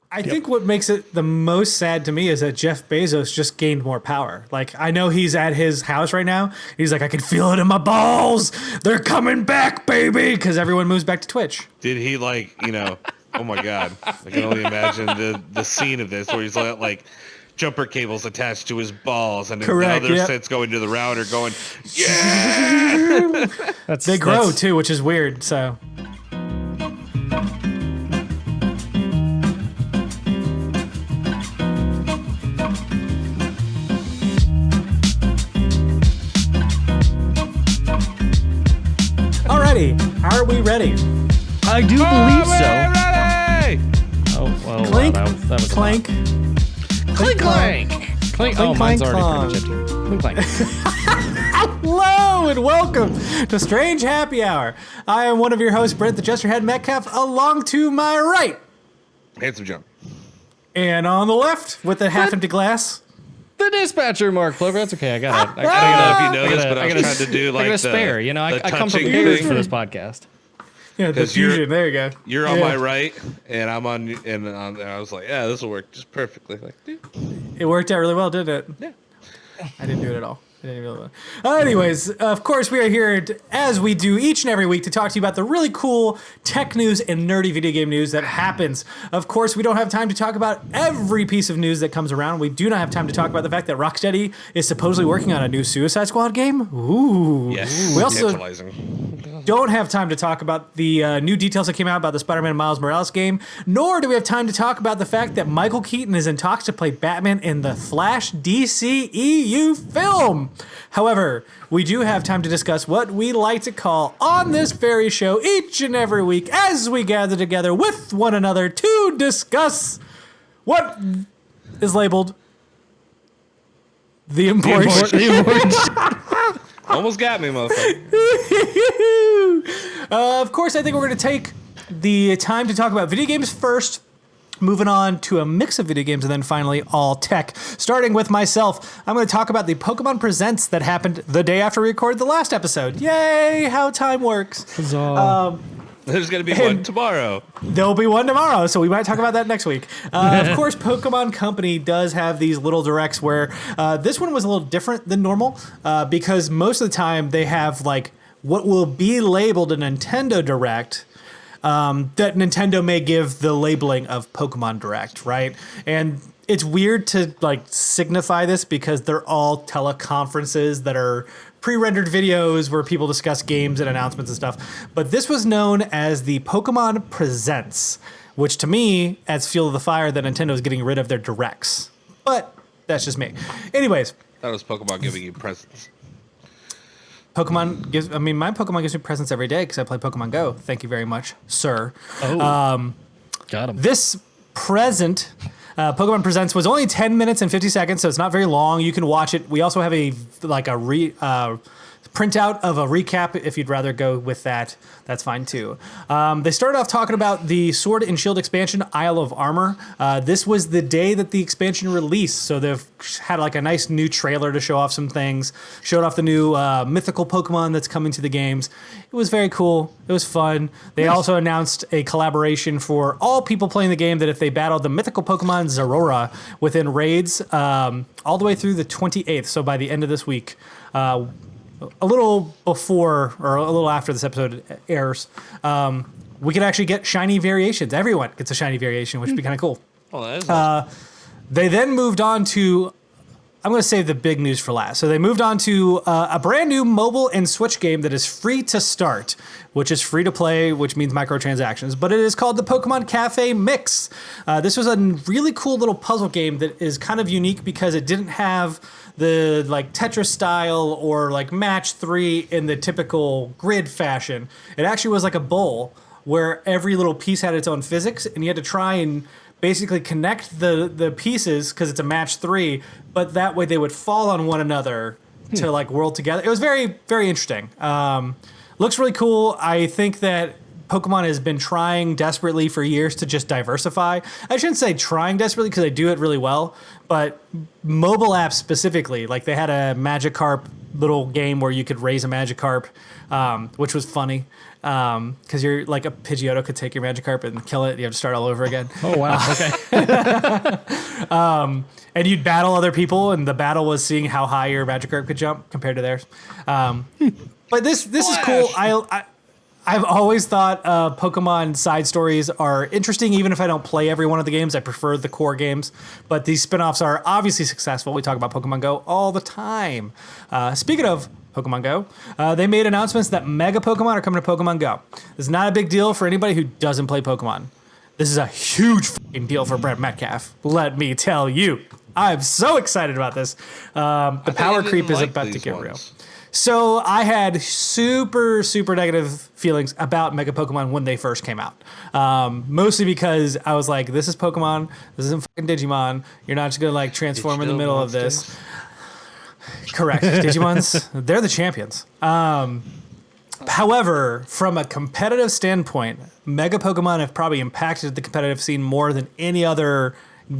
I think what makes it the most sad to me is that Jeff Bezos just gained more power. Like, I know he's at his house right now. He's like, I can feel it in my balls. They're coming back, baby. Because everyone moves back to Twitch. Did he oh my God. I can only imagine the scene of this where he's like jumper cables attached to his balls and Correct, the other set's going to the router going, yeah. They grow too, which is weird. So. Are we ready? I do believe so. Ready! Oh, well, Clink, that was clank. Clink, clank. Clink. Oh, mine's already pretty much empty. Clink, clank. Hello and welcome to Strange Happy Hour. I am one of your hosts, Brent the Jesterhead Metcalfe, along to my right. Handsome John. And on the left, with the half-empty glass. The dispatcher, Mark Plover. That's okay. I got it. I don't know if you know this, but I was trying to do I got a spare. You know, I come prepared for this podcast. Yeah, the fusion. There you go. You're on my right, and I'm on, and I was like, yeah, this will work just perfectly. Like, dude. It worked out really well, didn't it? Yeah. I didn't do it at all. I didn't really well. Anyways, of course, we are here, as we do each and every week, to talk to you about the really cool tech news and nerdy video game news that happens. Of course, we don't have time to talk about every piece of news that comes around. We do not have time to talk about the fact that Rocksteady is supposedly working on a new Suicide Squad game. Ooh. Yes. We also Tantalizing. don't have time to talk about the new details that came out about the Spider-Man Miles Morales game, nor do we have time to talk about the fact that Michael Keaton is in talks to play Batman in the Flash DCEU film. However, we do have time to discuss what we like to call on this very show each and every week as we gather together with one another to discuss what is labeled the important Almost got me, motherfucker. Of course, I think we're going to take the time to talk about video games first, moving on to a mix of video games, and then finally all tech. Starting with myself, I'm going to talk about the Pokemon Presents that happened the day after we recorded the last episode. Yay, how time works. There's going to be one tomorrow. There'll be one tomorrow, so we might talk about that next week. Of course, Pokemon Company does have these little directs where this one was a little different than normal because most of the time they have like what will be labeled a Nintendo Direct that Nintendo may give the labeling of Pokemon Direct, right? And it's weird to like signify this because they're all teleconferences that are pre-rendered videos where people discuss games and announcements and stuff. But this was known as the Pokemon Presents, which to me adds fuel to the fire that Nintendo is getting rid of their directs. But that's just me. Anyways. That was Pokemon giving you presents. My Pokemon gives me presents every day because I play Pokemon Go. Thank you very much, sir. Oh, got him. This present, Pokemon Presents, was only 10 minutes and 50 seconds, so it's not very long. You can watch it. We also have a printout of a recap if you'd rather go with that. That's fine too. They started off talking about the Sword and Shield expansion, Isle of Armor. This was the day that the expansion released, so they've had like a nice new trailer to show off some things, showed off the new mythical Pokemon that's coming to the games. It was very cool. It was fun. They also announced a collaboration for all people playing the game that if they battled the mythical Pokemon Zorora within raids all the way through the 28th, so by the end of this week, a little before or a little after this episode airs, we could actually get shiny variations. Everyone gets a shiny variation, which would be kind of cool. Oh, that is awesome. They then moved on to, I'm going to save the big news for last. So they moved on to a brand new mobile and Switch game that is free to start, which is free to play, which means microtransactions. But it is called the Pokemon Cafe Mix. This was a really cool little puzzle game that is kind of unique because it didn't have the like Tetris style or like match 3 in the typical grid fashion. It actually was like a bowl where every little piece had its own physics, and you had to try and basically connect the pieces because it's a match 3, but that way they would fall on one another to like world together. It was very, very interesting. Looks really cool. I think that Pokemon has been trying desperately for years to just diversify. I shouldn't say trying desperately because they do it really well, but mobile apps specifically, like they had a Magikarp little game where you could raise a Magikarp, which was funny because you're like a Pidgeotto could take your Magikarp and kill it. You have to start all over again. Oh, wow. Okay. And you'd battle other people, and the battle was seeing how high your Magikarp could jump compared to theirs. But this is cool. I've always thought Pokemon side stories are interesting, even if I don't play every one of the games. I prefer the core games, but these spin-offs are obviously successful. We talk about Pokemon Go all the time. Speaking of Pokemon Go, they made announcements that Mega Pokemon are coming to Pokemon Go. This is not a big deal for anybody who doesn't play Pokemon. This is a huge fucking deal for Brent Metcalfe. Let me tell you. I'm so excited about this. The power creep is about to get real. So I had super, super negative feelings about Mega Pokemon when they first came out. Mostly because I was like, this is Pokemon. This isn't fucking Digimon. You're not just going to like transform in the middle of this. Correct. Digimons, they're the champions. However, from a competitive standpoint, Mega Pokemon have probably impacted the competitive scene more than any other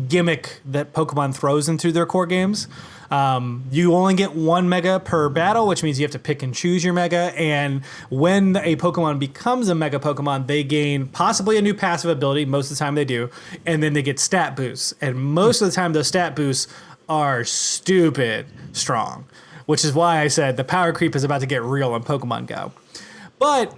gimmick that Pokemon throws into their core games. You only get one Mega per battle, which means you have to pick and choose your Mega. And when a Pokemon becomes a Mega Pokemon, they gain possibly a new passive ability. Most of the time they do. And then they get stat boosts. And most of the time those stat boosts are stupid strong, which is why I said the power creep is about to get real in Pokemon Go. But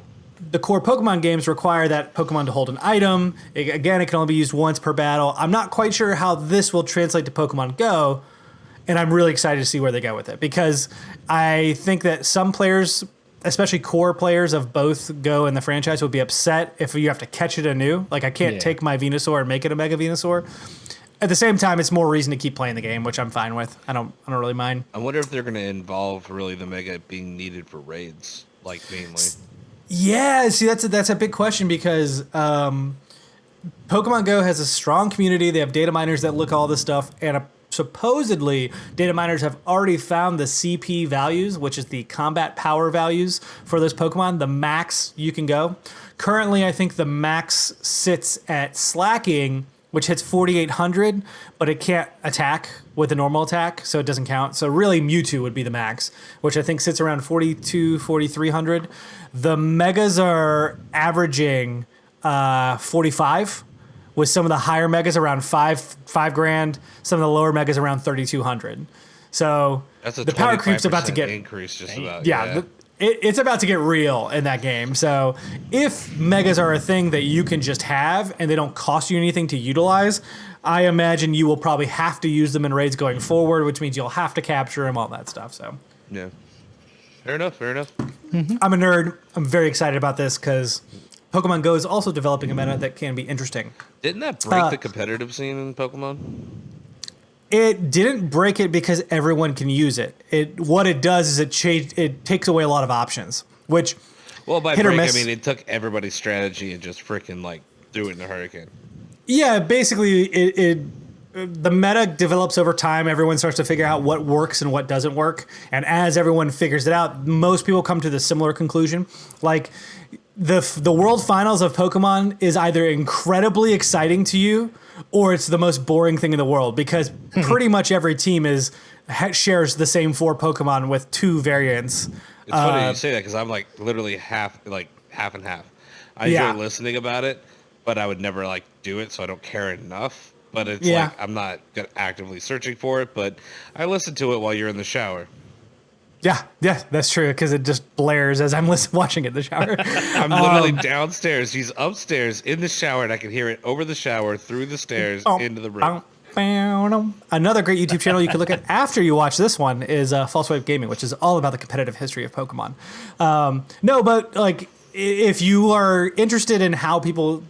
the core Pokemon games require that Pokemon to hold an item. Again, it can only be used once per battle. I'm not quite sure how this will translate to Pokemon Go, and I'm really excited to see where they go with it because I think that some players, especially core players of both Go and the franchise, would be upset if you have to catch it anew. Like, I can't take my Venusaur and make it a Mega Venusaur. At the same time, it's more reason to keep playing the game, which I'm fine with. I don't really mind. I wonder if they're going to involve really the Mega being needed for raids, like mainly. Yeah, see, that's a big question because Pokemon Go has a strong community. They have data miners that look at all this stuff, and supposedly data miners have already found the CP values, which is the combat power values for those Pokemon, the max you can go. Currently, I think the max sits at Slacking, which hits 4,800, but it can't attack with a normal attack, so it doesn't count. So really, Mewtwo would be the max, which I think sits around 4,300. The Megas are averaging 45, with some of the higher Megas around five grand, some of the lower Megas around 3,200. So that's a the power creep's about to get increase. Just about it's about to get real in that game. So if Megas are a thing that you can just have and they don't cost you anything to utilize, I imagine you will probably have to use them in raids going forward, which means you'll have to capture them, all that stuff. So yeah, fair enough. Mm-hmm. I'm a nerd. I'm very excited about this because Pokemon Go is also developing a meta that can be interesting. Didn't that break the competitive scene in Pokemon? It didn't break it because everyone can use it. What it does is it takes away a lot of options, which by break, I mean it took everybody's strategy and just freaking like threw it in the hurricane. Yeah, basically the meta develops over time. Everyone starts to figure out what works and what doesn't work. And as everyone figures it out, most people come to the similar conclusion. Like the world finals of Pokemon is either incredibly exciting to you or it's the most boring thing in the world because pretty much every team shares the same 4 Pokemon with 2 variants. It's funny you say that because I'm like literally half and half. I enjoy listening about it, but I would never like do it, so I don't care enough. But it's like I'm not actively searching for it, but I listen to it while you're in the shower. Yeah, that's true because it just blares as I'm watching it in the shower. I'm literally downstairs. He's upstairs in the shower, and I can hear it over the shower, through the stairs, into the room. Another great YouTube channel you can look at after you watch this one is False Wave Gaming, which is all about the competitive history of Pokemon. No, but like if you are interested in how people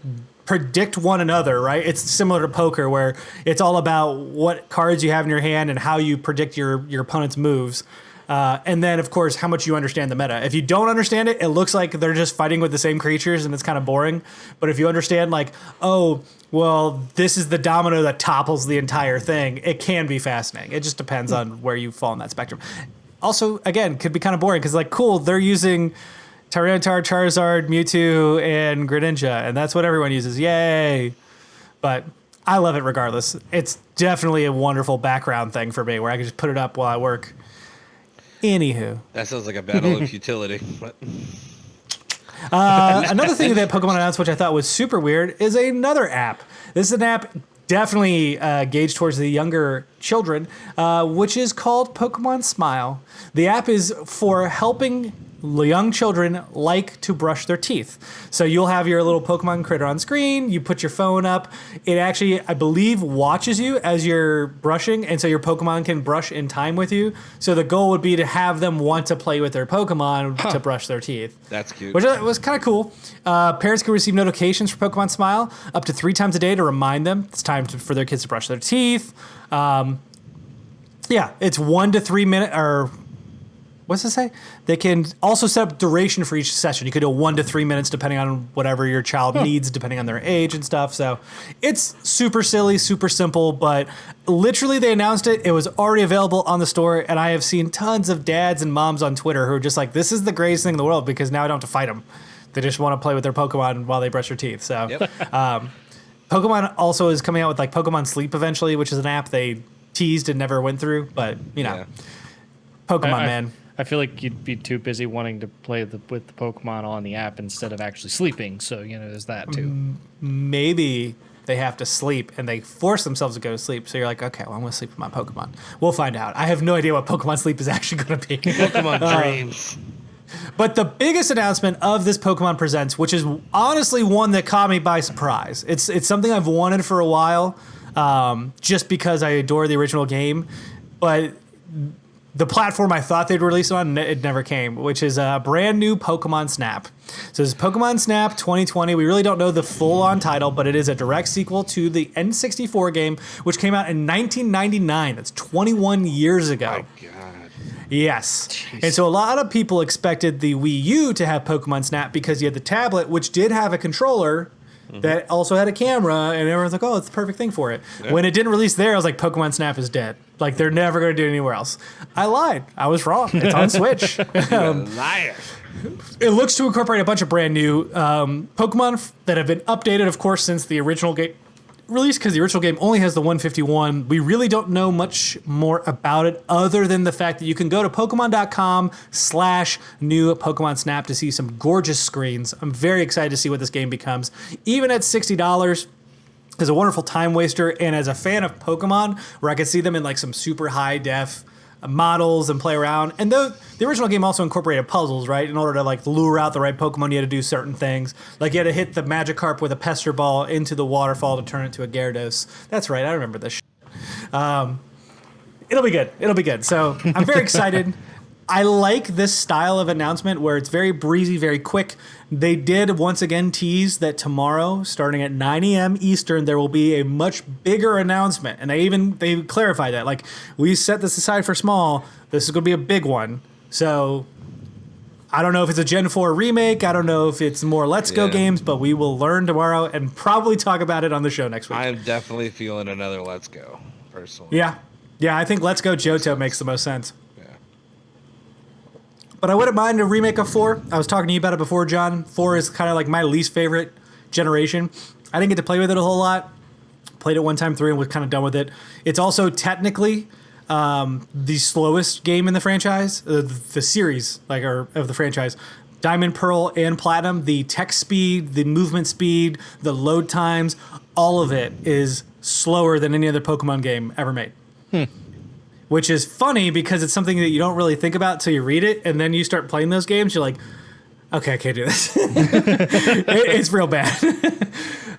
predict one another, right? It's similar to poker where it's all about what cards you have in your hand and how you predict your opponent's moves. And then, of course, how much you understand the meta. If you don't understand it, it looks like they're just fighting with the same creatures and it's kind of boring. But if you understand, like, oh, well, this is the domino that topples the entire thing, it can be fascinating. It just depends on where you fall in that spectrum. Also, again, could be kind of boring because, like, cool, they're using Tyranitar, Charizard, Mewtwo, and Greninja, and that's what everyone uses. Yay! But I love it regardless. It's definitely a wonderful background thing for me where I can just put it up while I work. Anywho. That sounds like a battle of futility. Another thing that Pokemon announced, which I thought was super weird, is another app. This is an app definitely gauged towards the younger children, which is called Pokemon Smile. The app is for helping young children like to brush their teeth. So you'll have your little Pokemon critter on screen, you put your phone up, it actually, I believe, watches you as you're brushing, and so your Pokemon can brush in time with you. So the goal would be to have them want to play with their Pokemon to brush their teeth. That's cute. Which was kind of cool. Parents can receive notifications for Pokemon Smile up to 3 times a day to remind them it's time for their kids to brush their teeth. It's 1 to 3 minute, or what's it say? They can also set up duration for each session. You could do 1 to 3 minutes depending on whatever your child needs, depending on their age and stuff. So it's super silly, super simple, but literally they announced it. It was already available on the store, and I have seen tons of dads and moms on Twitter who are just like, this is the greatest thing in the world because now I don't have to fight them. They just want to play with their Pokemon while they brush their teeth. So Pokemon also is coming out with like Pokemon Sleep eventually, which is an app they teased and never went through, but Pokemon, man. I feel like you'd be too busy wanting to play with the Pokemon on the app instead of actually sleeping. So, there's that too. Maybe they have to sleep and they force themselves to go to sleep. So you're like, okay, well, I'm going to sleep with my Pokemon. We'll find out. I have no idea what Pokemon Sleep is actually going to be. Pokemon Dreams. But the biggest announcement of this Pokemon Presents, which is honestly one that caught me by surprise. It's something I've wanted for a while, just because I adore the original game. But the platform I thought they'd release it on, it never came, which is a brand new Pokemon Snap. So it's Pokemon Snap 2020. We really don't know the full-on title, but it is a direct sequel to the N64 game, which came out in 1999. That's 21 years ago. Oh, my God. Yes. Jeez. And so a lot of people expected the Wii U to have Pokemon Snap because you had the tablet, which did have a controller that also had a camera, and everyone's like, oh, it's the perfect thing for it. Yeah. When it didn't release there, I was like, Pokemon Snap is dead. Like, they're never going to do it anywhere else. I lied. I was wrong. It's on Switch. Liar. It looks to incorporate a bunch of brand new Pokemon that have been updated, of course, since the original game release, because the original game only has the 151. We really don't know much more about it other than the fact that you can go to Pokemon.com/new Pokemon Snap to see some gorgeous screens. I'm very excited to see what this game becomes. Even at $60, is a wonderful time waster, and as a fan of Pokemon, where I could see them in like some super high def models and play around. And the original game also incorporated puzzles, right? In order to like lure out the right Pokemon, you had to do certain things. Like you had to hit the Magikarp with a Pester Ball into the waterfall to turn it to a Gyarados. That's right, I remember this shit. It'll be good. It'll be good. So I'm very excited. I like this style of announcement where it's very breezy, very quick. They did once again tease that tomorrow, starting at 9 a.m. Eastern, there will be a much bigger announcement. And they clarified that. Like, we set this aside for small. This is going to be a big one. So I don't know if it's a Gen 4 remake. I don't know if it's more Let's Go games, but we will learn tomorrow and probably talk about it on the show next week. I am definitely feeling another Let's Go, personally. Yeah. Yeah, I think Let's Go Johto makes the most sense. But I wouldn't mind a remake of 4. I was talking to you about it before, John. 4 is kind of like my least favorite generation. I didn't get to play with it a whole lot. Played it one time through and was kind of done with it. It's also technically the slowest game in the franchise, the series, of the franchise. Diamond, Pearl, and Platinum, the tech speed, the movement speed, the load times, all of it is slower than any other Pokemon game ever made. Which is funny because it's something that you don't really think about till you read it, and then you start playing those games, you're like, okay, I can't do this. It's real bad.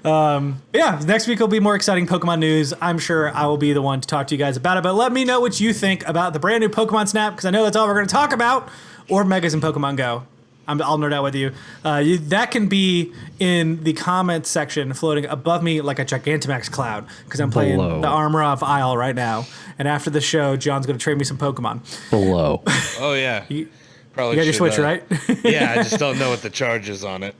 Next week will be more exciting Pokemon news. I'm sure I will be the one to talk to you guys about it, but let me know what you think about the brand new Pokemon Snap, because I know that's all we're going to talk about, or Megas and Pokemon Go. I'll nerd out with you. That can be in the comments section floating above me like a Gigantamax cloud, because I'm playing the Armor of Isle right now. And after the show, John's going to trade me some Pokemon. Below. Oh, yeah. Probably you got your Switch, right? Yeah, I just don't know what the charge is on it.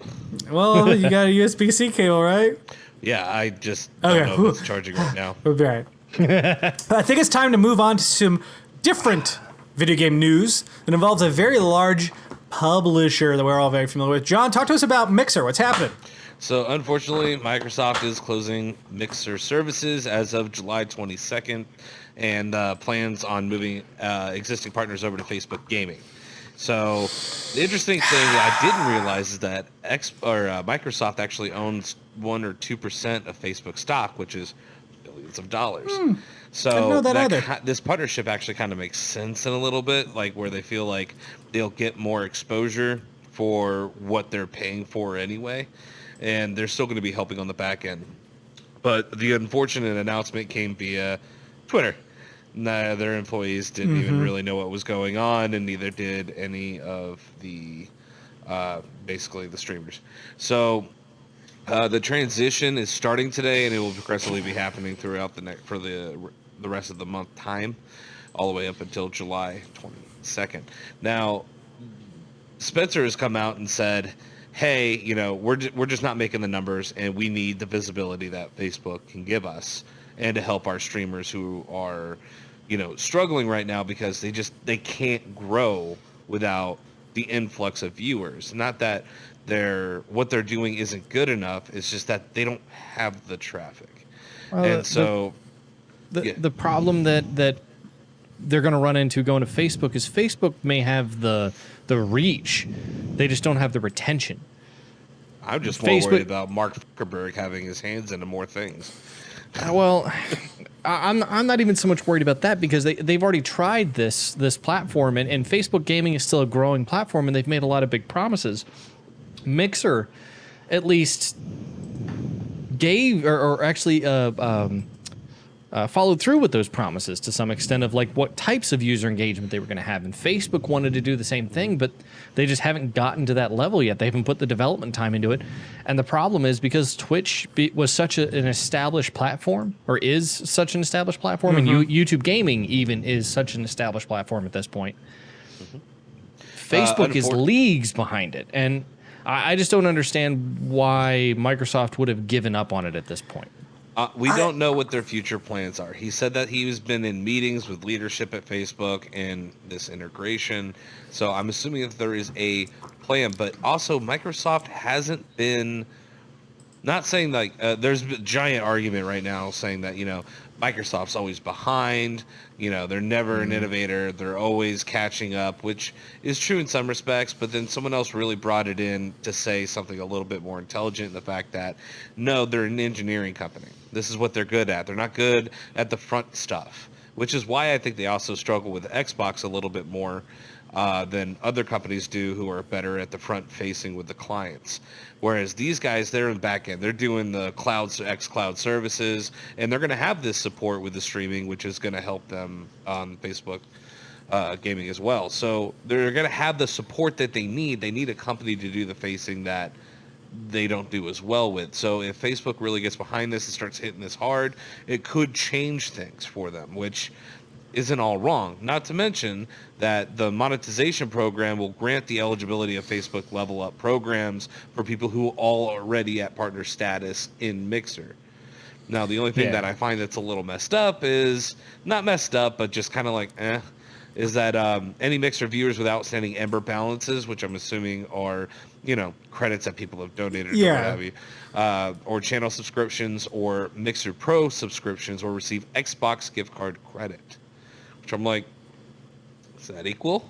Well, you got a USB-C cable, right? Yeah, I just don't know if it's charging right now. We'll be right. I think it's time to move on to some different video game news that involves a very large publisher that we're all very familiar with. John, talk to us about Mixer. What's happening? So unfortunately, Microsoft is closing Mixer services as of July 22nd, and plans on moving existing partners over to Facebook Gaming. So the interesting thing I didn't realize is that Microsoft actually owns 1 or 2% of Facebook stock, which is billions of dollars. So I didn't know that either. This partnership actually kind of makes sense in a little bit, like where they feel like they'll get more exposure for what they're paying for anyway, and they're still going to be helping on the back end. But the unfortunate announcement came via Twitter. Their employees didn't even really know what was going on, and neither did any of the basically the streamers. So the transition is starting today, and it will progressively be happening throughout the rest of the month time, all the way up until July 22nd. Now, Spencer has come out and said, hey, we're just not making the numbers, and we need the visibility that Facebook can give us, and to help our streamers who are, struggling right now because they can't grow without the influx of viewers. Not that what they're doing isn't good enough. It's just that they don't have the traffic. And so the problem that they're going to run into going to Facebook is Facebook may have the reach, they just don't have the retention. I'm just more worried about Mark Zuckerberg having his hands into more things. Well, I'm not even so much worried about that, because they've already tried this platform, and Facebook Gaming is still a growing platform, and they've made a lot of big promises. Mixer, at least, gave or actually followed through with those promises to some extent of like what types of user engagement they were going to have. And Facebook wanted to do the same thing, but they just haven't gotten to that level yet. They haven't put the development time into it. And the problem is because Twitch was such an established platform, or is such an established platform, and YouTube Gaming even is such an established platform at this point. Facebook is leagues behind it. And I just don't understand why Microsoft would have given up on it at this point. We don't know what their future plans are. He said that he's been in meetings with leadership at Facebook and this integration. So I'm assuming that there is a plan. But also, Microsoft hasn't been... Not saying like... there's a giant argument right now saying that, Microsoft's always behind. They're never an innovator. They're always catching up, which is true in some respects. But then someone else really brought it in to say something a little bit more intelligent, in the fact that, no, they're an engineering company. This is what they're good at. They're not good at the front stuff, which is why I think they also struggle with Xbox a little bit more than other companies do, who are better at the front facing with the clients. Whereas these guys, they're in the back end. They're doing the xCloud services, and they're going to have this support with the streaming, which is going to help them on Facebook Gaming as well. So they're going to have the support that they need. They need a company to do the facing that they don't do as well with. So if Facebook really gets behind this and starts hitting this hard, it could change things for them, which isn't all wrong. Not to mention that the monetization program will grant the eligibility of Facebook level up programs for people who are already at partner status in Mixer. Now, the only thing that I find that's a little messed up is, not messed up, but just kind of like, is that any Mixer viewers with outstanding Ember balances, which I'm assuming are, credits that people have donated or what have you, or channel subscriptions or Mixer Pro subscriptions, or receive Xbox gift card credit. Which I'm like, is that equal?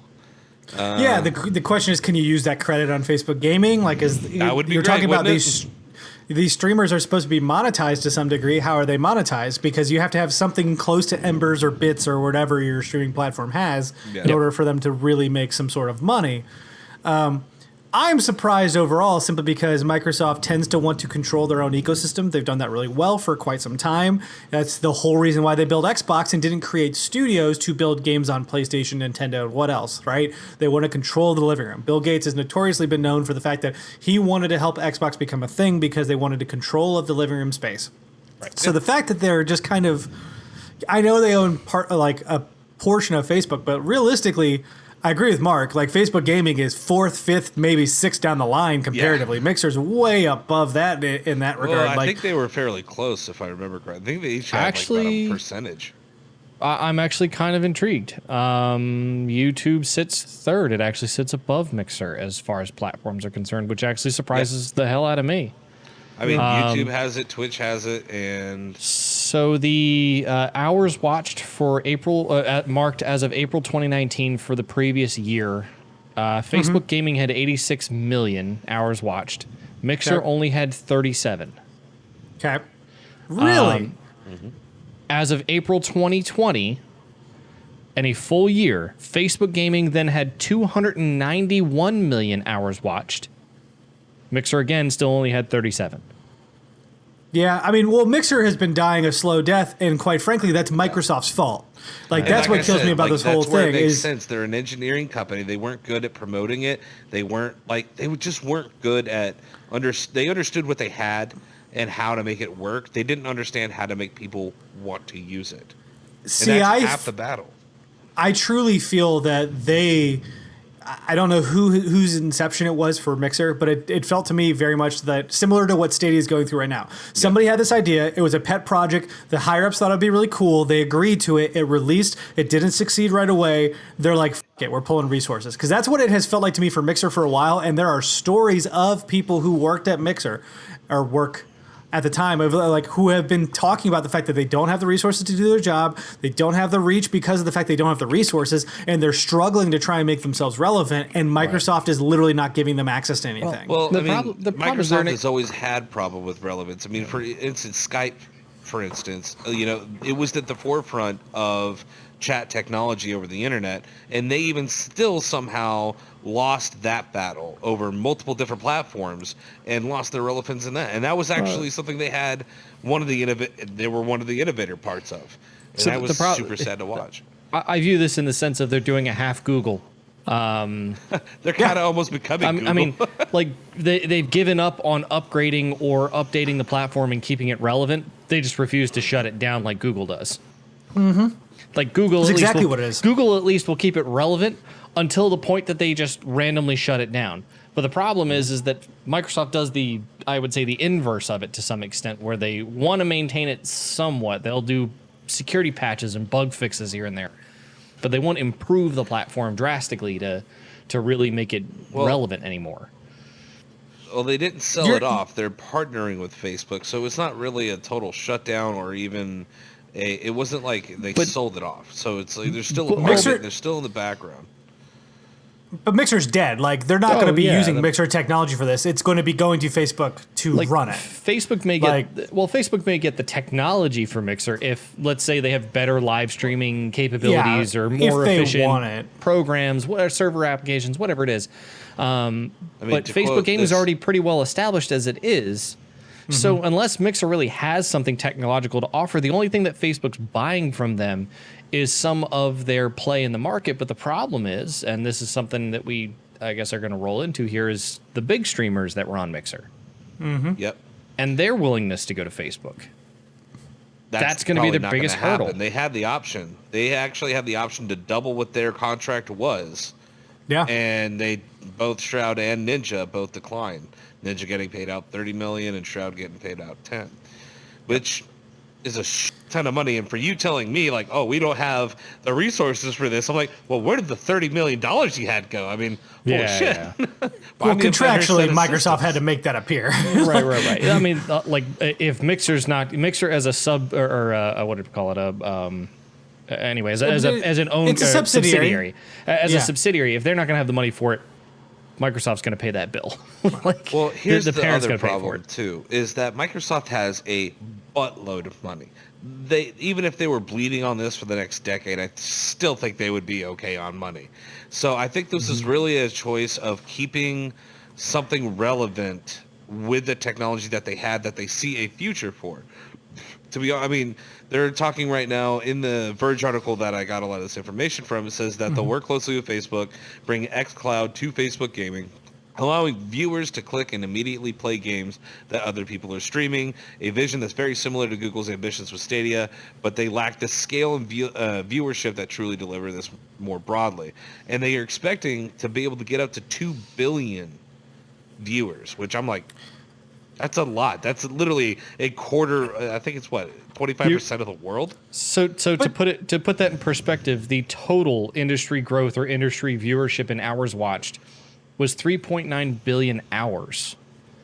The question is, can you use that credit on Facebook Gaming? Like, that would be you're great, talking about these streamers are supposed to be monetized to some degree. How are they monetized? Because you have to have something close to Embers or Bits or whatever your streaming platform has in order for them to really make some sort of money. I'm surprised overall, simply because Microsoft tends to want to control their own ecosystem. They've done that really well for quite some time. That's the whole reason why they built Xbox and didn't create studios to build games on PlayStation, Nintendo, what else, right? They want to control the living room. Bill Gates has notoriously been known for the fact that he wanted to help Xbox become a thing because they wanted control of the living room space. Right. So the fact that they're just kind of... I know they own a portion of Facebook, but realistically... I agree with Mark. Like, Facebook Gaming is 4th, 5th, maybe 6th down the line comparatively. Yeah. Mixer's way above that in that regard. Well, I think they were fairly close, if I remember correctly. I think they each had about a percentage. I'm actually kind of intrigued. YouTube sits 3rd. It actually sits above Mixer as far as platforms are concerned, which actually surprises the hell out of me. I mean, YouTube has it, Twitch has it, and so the hours watched for April, marked as of April 2019 for the previous year, Facebook Gaming had 86 million hours watched. Mixer only had 37. Okay. Really? As of April 2020, in a full year, Facebook Gaming then had 291 million hours watched. Mixer, again, still only had 37. Yeah, I mean, well, Mixer has been dying a slow death, and quite frankly, that's Microsoft's fault. Like, that's what kills me about this whole thing. It makes sense. They're an engineering company. They weren't good at promoting it. They just weren't good at they understood what they had and how to make it work. They didn't understand how to make people want to use it. See, and that's half the battle. I truly feel that I don't know whose inception it was for Mixer, but it felt to me very much that similar to what Stadia is going through right now. Somebody had this idea. It was a pet project. The higher-ups thought it'd be really cool. They agreed to it. It released. It didn't succeed right away. They're like, F it, we're pulling resources. Because that's what it has felt like to me for Mixer for a while, and there are stories of people who worked at Mixer or work at the time of like who have been talking about the fact that they don't have the resources to do their job, they don't have the reach because of the fact they don't have the resources, and they're struggling to try and make themselves relevant, and Microsoft is literally not giving them access to anything. Well, Microsoft has always had problem with relevance. I mean, for instance, Skype, for instance, it was at the forefront of chat technology over the internet, and they even still somehow lost that battle over multiple different platforms and lost their relevance in that. And that was actually something they had they were one of the innovator parts of. And that was super sad to watch. I view this in the sense of they're doing a half Google. They're kind of almost becoming Google. I mean, like they've given up on upgrading or updating the platform and keeping it relevant. They just refuse to shut it down like Google does. Like Google, that's exactly what it is. Google at least will keep it relevant until the point that they just randomly shut it down. But the problem is that Microsoft does I would say the inverse of it to some extent, where they want to maintain it somewhat. They'll do security patches and bug fixes here and there, but they won't improve the platform drastically to really make it relevant anymore. Well, they didn't sell it off. They're partnering with Facebook, so it's not really a total shutdown or even. It wasn't like they sold it off, so it's like they're still they're still in the background. But Mixer's dead. Like they're not going to be using Mixer technology for this. It's going to be going to Facebook to run it. Facebook may Facebook may get the technology for Mixer if, let's say, they have better live streaming capabilities or more efficient programs, server applications, whatever it is. But Facebook Gaming is already pretty well established as it is. So unless Mixer really has something technological to offer, the only thing that Facebook's buying from them is some of their play in the market. But the problem is, and this is something that we, I guess, are going to roll into here, is the big streamers that were on Mixer. Yep. And their willingness to go to Facebook. That's going to be the biggest hurdle. They had the option. They actually had the option to double what their contract was. Yeah. And they both Shroud and Ninja both declined. Ninja getting paid out $30 million and Shroud getting paid out $10 million, which is a ton of money. And for you telling me like, oh, we don't have the resources for this, I'm like, well, where did the $30 million you had go? I mean, holy shit. Yeah. Well, contractually, Microsoft had to make that appear. Right. I mean, like if Mixer as a sub or what did we call it? Anyway, as an own subsidiary. As a subsidiary, if they're not going to have the money for it, Microsoft's going to pay that bill. Here's the other problem too, is that Microsoft has a buttload of money. Even if they were bleeding on this for the next decade, I still think they would be okay on money. So I think this is really a choice of keeping something relevant with the technology that they had that they see a future for. They're talking right now in the Verge article that I got a lot of this information from. It says that they'll work closely with Facebook, bring xCloud to Facebook Gaming, allowing viewers to click and immediately play games that other people are streaming, a vision that's very similar to Google's ambitions with Stadia, but they lack the scale and viewership that truly deliver this more broadly. And they are expecting to be able to get up to 2 billion viewers, which I'm like, that's a lot. That's literally a quarter. I think it's 25% of the world. So to put that in perspective, the total industry growth or industry viewership in hours watched was 3.9 billion hours.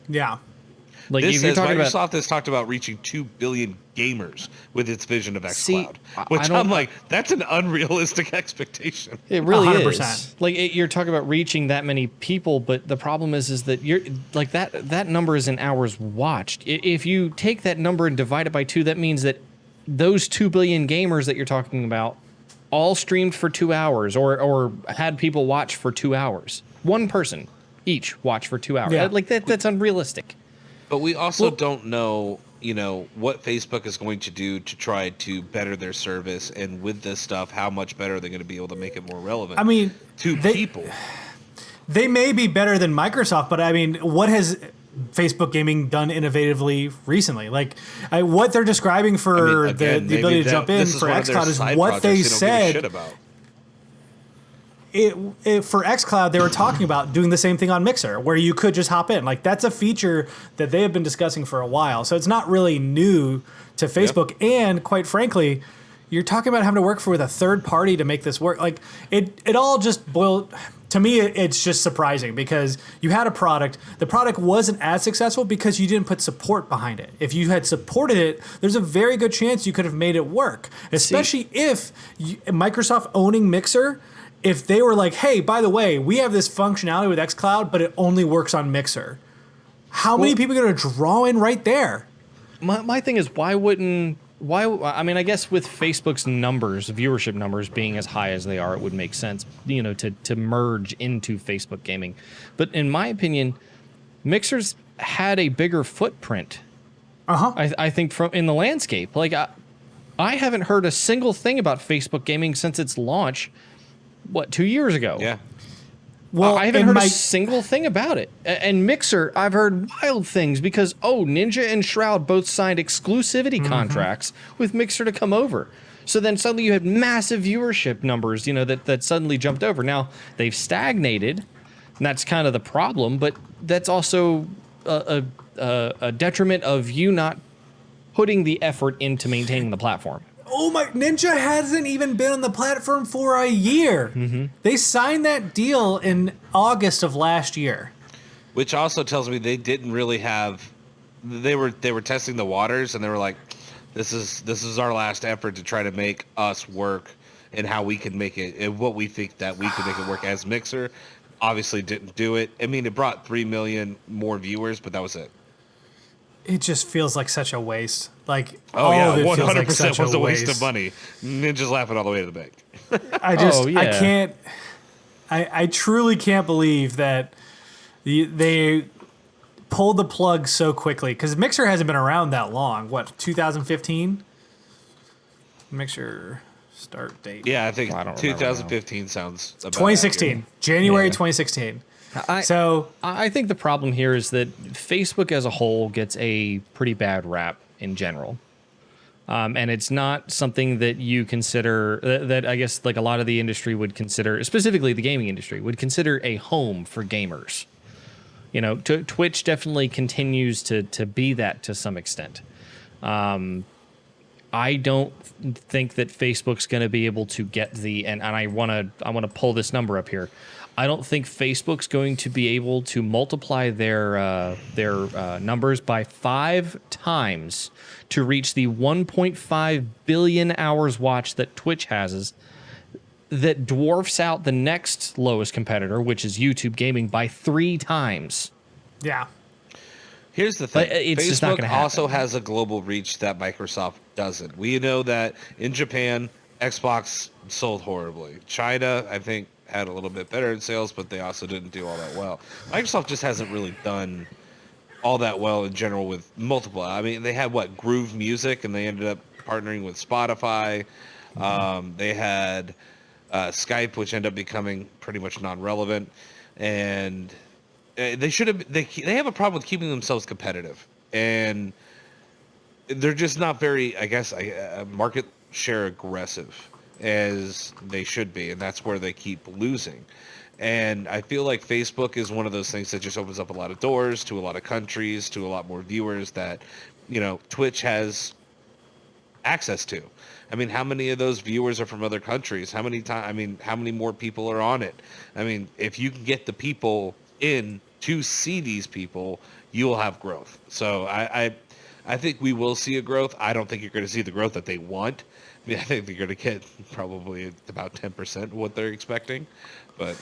Yeah. Like this if you're says talking Microsoft about, has talked about reaching 2 billion gamers with its vision of xCloud, See, which I I'm don't- like, that's an unrealistic expectation. it really 100%. is. Like you're talking about reaching that many people, but the problem is that you're like that number is in hours watched. If you take that number and divide it by 2, that means that those 2 billion gamers that you're talking about all streamed for 2 hours or had people watch for 2 hours. One person each watch for 2 hours. Yeah. Like that's unrealistic. But we also don't know, what Facebook is going to do to try to better their service, and with this stuff, how much better they're going to be able to make it more relevant. I mean, to people. They may be better than Microsoft, but I mean, what has Facebook Gaming done innovatively recently? Like, what they're describing for the ability to jump in for xCloud is what they said. For xCloud, they were talking about doing the same thing on Mixer, where you could just hop in. Like, that's a feature that they have been discussing for a while. So it's not really new to Facebook. Yep. And quite frankly, you're talking about having to work with a third party to make this work. Like, it all just boiled. To me, it's just surprising because you had a product. The product wasn't as successful because you didn't put support behind it. If you had supported it, there's a very good chance you could have made it work, especially if Microsoft owning Mixer. If they were like, hey, by the way, we have this functionality with xCloud, but it only works on Mixer. How many people are going to draw in right there? My thing is, why? I mean, I guess with Facebook's numbers, viewership numbers being as high as they are, it would make sense, to merge into Facebook Gaming. But in my opinion, Mixer's had a bigger footprint. I think in the landscape. Like, I haven't heard a single thing about Facebook Gaming since its launch. 2 years ago? Yeah. Well, I haven't heard a single thing about it. And Mixer, I've heard wild things because, Ninja and Shroud both signed exclusivity contracts with Mixer to come over. So then suddenly you had massive viewership numbers, that suddenly jumped over. Now, they've stagnated, and that's kind of the problem, but that's also a detriment of you not putting the effort into maintaining the platform. Oh my, Ninja hasn't even been on the platform for a year. Mm-hmm. They signed that deal in August of last year. Which also tells me they didn't really have, they were testing the waters, and they were like, this is our last effort to try to make us work and how we can make it and what we think that we can make it work as Mixer. Obviously didn't do it. I mean, it brought 3 million more viewers, but that was it. It just feels like such a waste. Like, 100% was a waste of money. Ninja's laughing all the way to the bank. I can't. I truly can't believe that they pulled the plug so quickly, because Mixer hasn't been around that long. What, 2015? Mixer start date. Yeah, I think 2015 sounds about 2016. accurate. January 2016. I think the problem here is that Facebook as a whole gets a pretty bad rap in general. And it's not something that you consider, that I guess like a lot of the industry would consider, specifically the gaming industry, would consider a home for gamers. Twitch definitely continues to be that to some extent. I don't think that Facebook's going to be able to get and I want to pull this number up here. I don't think Facebook's going to be able to multiply their numbers by 5 times to reach the 1.5 billion hours watched that Twitch has. That dwarfs out the next lowest competitor, which is YouTube Gaming, by 3 times. Yeah. Here's the thing. It's just not Facebook gonna happen. also has a global reach that Microsoft doesn't. We know that in Japan, Xbox sold horribly. China, I think, had a little bit better in sales, but they also didn't do all that well. Microsoft just hasn't really done all that well in general with multiple. I mean, they had Groove Music, and they ended up partnering with Spotify. They had Skype, which ended up becoming pretty much non-relevant, and they should have. They have a problem with keeping themselves competitive, and they're just not very, I guess, market share aggressive as they should be, and that's where they keep losing. And I feel like Facebook is one of those things that just opens up a lot of doors to a lot of countries, to a lot more viewers that, Twitch has access to. I mean, how many of those viewers are from other countries? How many more people are on it? I mean, if you can get the people in to see these people, you will have growth. So I think we will see a growth. I don't think you're going to see the growth that they want. I mean, I think they're going to get probably about 10% of what they're expecting. But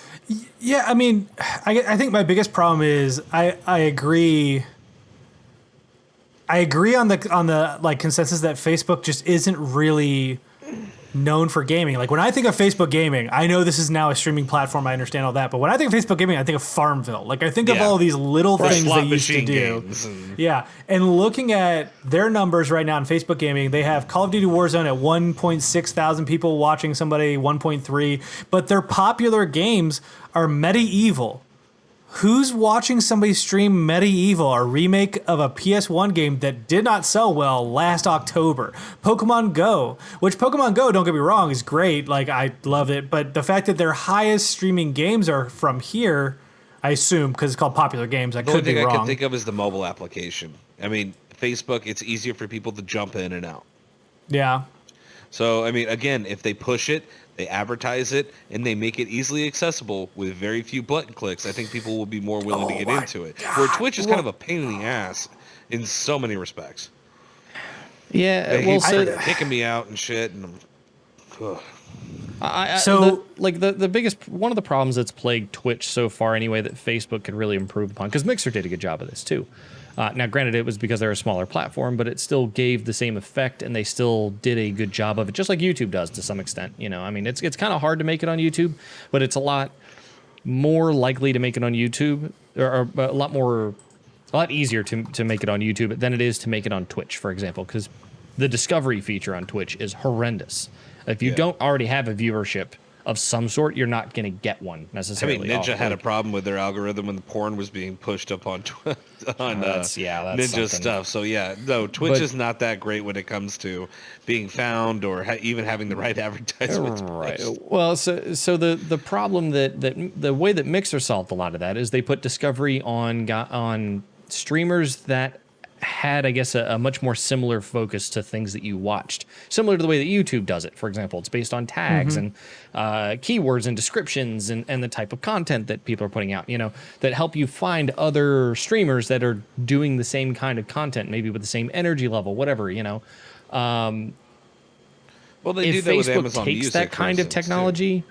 yeah, I mean, I think my biggest problem is I agree. I agree on the like consensus that Facebook just isn't really known for gaming. Like when I think of Facebook gaming, I know this is now a streaming platform. I understand all that, but when I think of Facebook gaming, I think of Farmville. Like I think of all these little things they used to do. Yeah, and looking at their numbers right now in Facebook gaming, they have Call of Duty Warzone at 1.6 thousand people watching somebody, 1.3, but their popular games are Medieval. Who's watching somebody stream Medieval, a remake of a PS1 game that did not sell well last October? Pokemon Go, which Pokemon Go, don't get me wrong, is great. Like, I love it. But the fact that their highest streaming games are from here, I assume, because it's called Popular Games. I could be wrong. The only thing I can think of is the mobile application. I mean, Facebook, it's easier for people to jump in and out. Yeah. So, I mean, again, if they push it, they advertise it, and they make it easily accessible with very few button clicks, I think people will be more willing to get into it. Where Twitch is kind of a pain in the ass in so many respects. Yeah, they keep kicking me out and shit, and the biggest one of the problems that's plagued Twitch so far, anyway, that Facebook could really improve upon, because Mixer did a good job of this too. Now, granted, it was because they're a smaller platform, but it still gave the same effect, and they still did a good job of it, just like YouTube does to some extent. You know, I mean, it's kind of hard to make it on YouTube, but it's a lot more likely to make it on YouTube, or a lot easier to make it on YouTube than it is to make it on Twitch, for example, because the discovery feature on Twitch is horrendous. If you don't already have a viewership of some sort, you're not going to get one necessarily. I mean, Ninja had a problem with their algorithm when the porn was being pushed up on Ninja something. Stuff. So yeah, no, Twitch is not that great when it comes to being found or even having the right advertisements. Right. Well, so the problem that the way that Mixer solved a lot of that is they put discovery on streamers that had, I guess, a much more similar focus to things that you watched, similar to the way that YouTube does it. For example, it's based on tags and keywords and descriptions and the type of content that people are putting out, you know, that help you find other streamers that are doing the same kind of content, maybe with the same energy level, whatever, you know. Well, they do that Facebook with Amazon takes Music, that kind of technology. Too.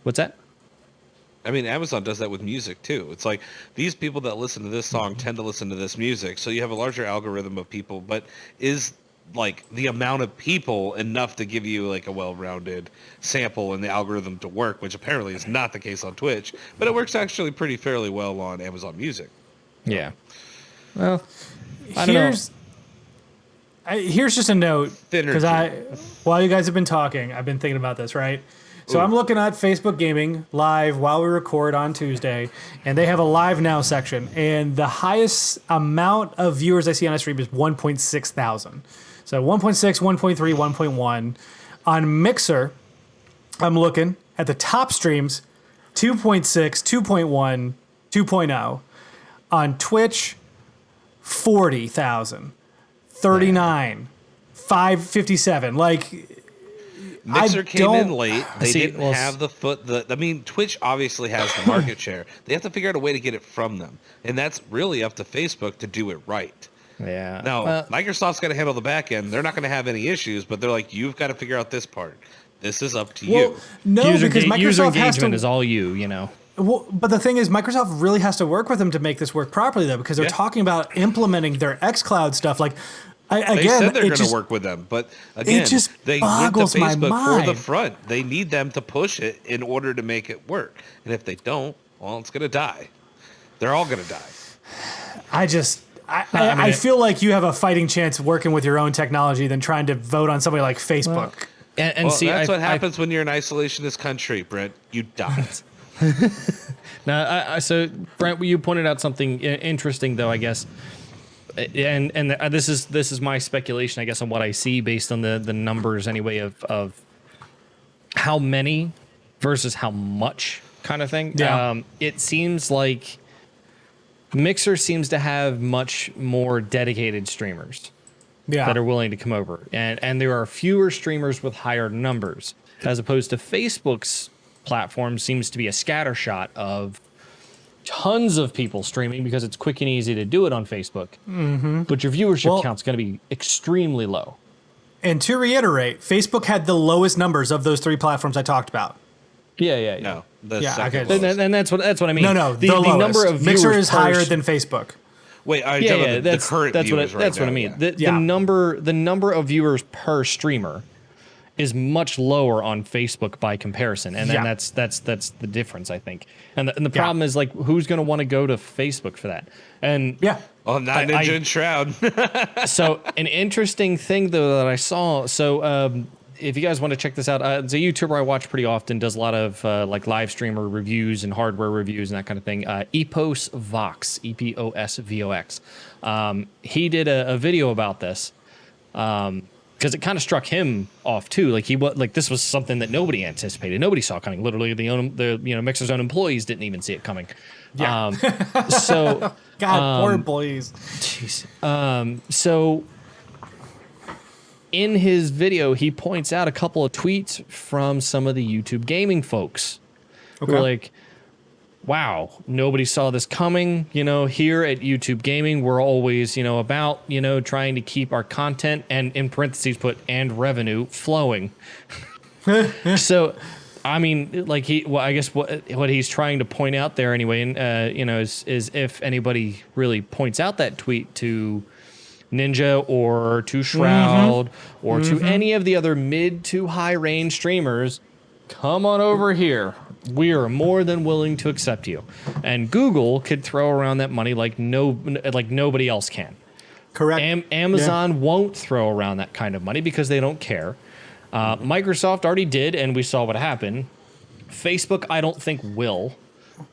What's that? I mean, Amazon does that with music too. It's like these people that listen to this song tend to listen to this music, so you have a larger algorithm of people. But is like the amount of people enough to give you like a well-rounded sample and the algorithm to work, which apparently is not the case on Twitch, but it works actually pretty fairly well on Amazon Music. Yeah. Well, I don't know. Here's just a note, because while you guys have been talking, I've been thinking about this, right? So I'm looking at Facebook Gaming live while we record on Tuesday, and they have a live now section, and the highest amount of viewers I see on a stream is 1.6 thousand. So 1.6, 1.3, 1.1. On Mixer, I'm looking at the top streams, 2.6, 2.1, 2.0. On Twitch, 40,000, 39, 557. Like, Mixer came in late. They didn't have I mean, Twitch obviously has the market share. They have to figure out a way to get it from them. And that's really up to Facebook to do it right. Yeah. Now, Microsoft's got to handle the back end. They're not going to have any issues, but they're like, you've got to figure out this part. This is up to you. No, because Microsoft user engagement is all you know. Well, but the thing is, Microsoft really has to work with them to make this work properly, though, because they're talking about implementing their xCloud stuff. Like, they said they're going to work with them, but again, they went to Facebook for the front. They need them to push it in order to make it work. And if they don't, well, it's going to die. They're all going to die. I feel like you have a fighting chance working with your own technology than trying to vote on somebody like Facebook. That's what happens when you're an isolationist country, Brent. You die. Now, so Brent, you pointed out something interesting, though, I guess. And this is my speculation, I guess, on what I see based on the numbers anyway of how many versus how much kind of thing. Yeah. It seems like Mixer seems to have much more dedicated streamers that are willing to come over, and there are fewer streamers with higher numbers, as opposed to Facebook's platform seems to be a scattershot of tons of people streaming because it's quick and easy to do it on Facebook. But your viewership count's going to be extremely low. And to reiterate, Facebook had the lowest numbers of those 3 platforms I talked about. Yeah. No, the Yeah, second okay. lowest. And that's what I mean. No, the number of Mixer viewers is higher per- than Facebook. Wait, the current viewers that's right what I now, mean. yeah. The number of viewers per streamer is much lower on Facebook by comparison, and then that's the difference, I think. And the problem is, like, who's going to want to go to Facebook for that? And Well, not Ninja and Shroud. so an interesting thing though that I saw. So if you guys want to check this out, it's a YouTuber I watch pretty often. Does a lot of like live streamer reviews and hardware reviews and that kind of thing. Epos Vox, EPOSVOX. He did a video about this. Because it kind of struck him off too. Like this was something that nobody anticipated. Nobody saw coming. Literally, the Mixer's own employees didn't even see it coming. Yeah. So God, poor employees. Jeez. So in his video, he points out a couple of tweets from some of the YouTube gaming folks who are like, wow, nobody saw this coming. Here at YouTube Gaming, we're always, about, trying to keep our content and in parentheses put and revenue flowing. So, I mean, like I guess what he's trying to point out there anyway, and is if anybody really points out that tweet to Ninja or to Shroud or to any of the other mid to high range streamers, come on over here. We are more than willing to accept you. And Google could throw around that money like nobody else can. Correct. Amazon won't throw around that kind of money because they don't care. Microsoft already did, and we saw what happened. Facebook, I don't think will.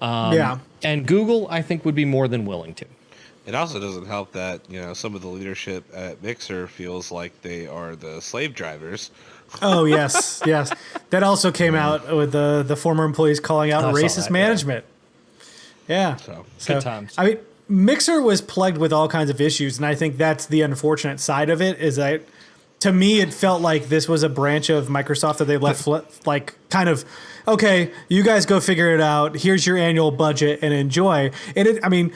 And Google, I think, would be more than willing to. It also doesn't help that, some of the leadership at Mixer feels like they are the slave drivers. Oh, yes. That also came out with the former employees calling out racist management. Yeah. So good times. I mean, Mixer was plagued with all kinds of issues, and I think that's the unfortunate side of it, is that, to me, it felt like this was a branch of Microsoft that they left, like, kind of, okay, you guys go figure it out. Here's your annual budget and enjoy. And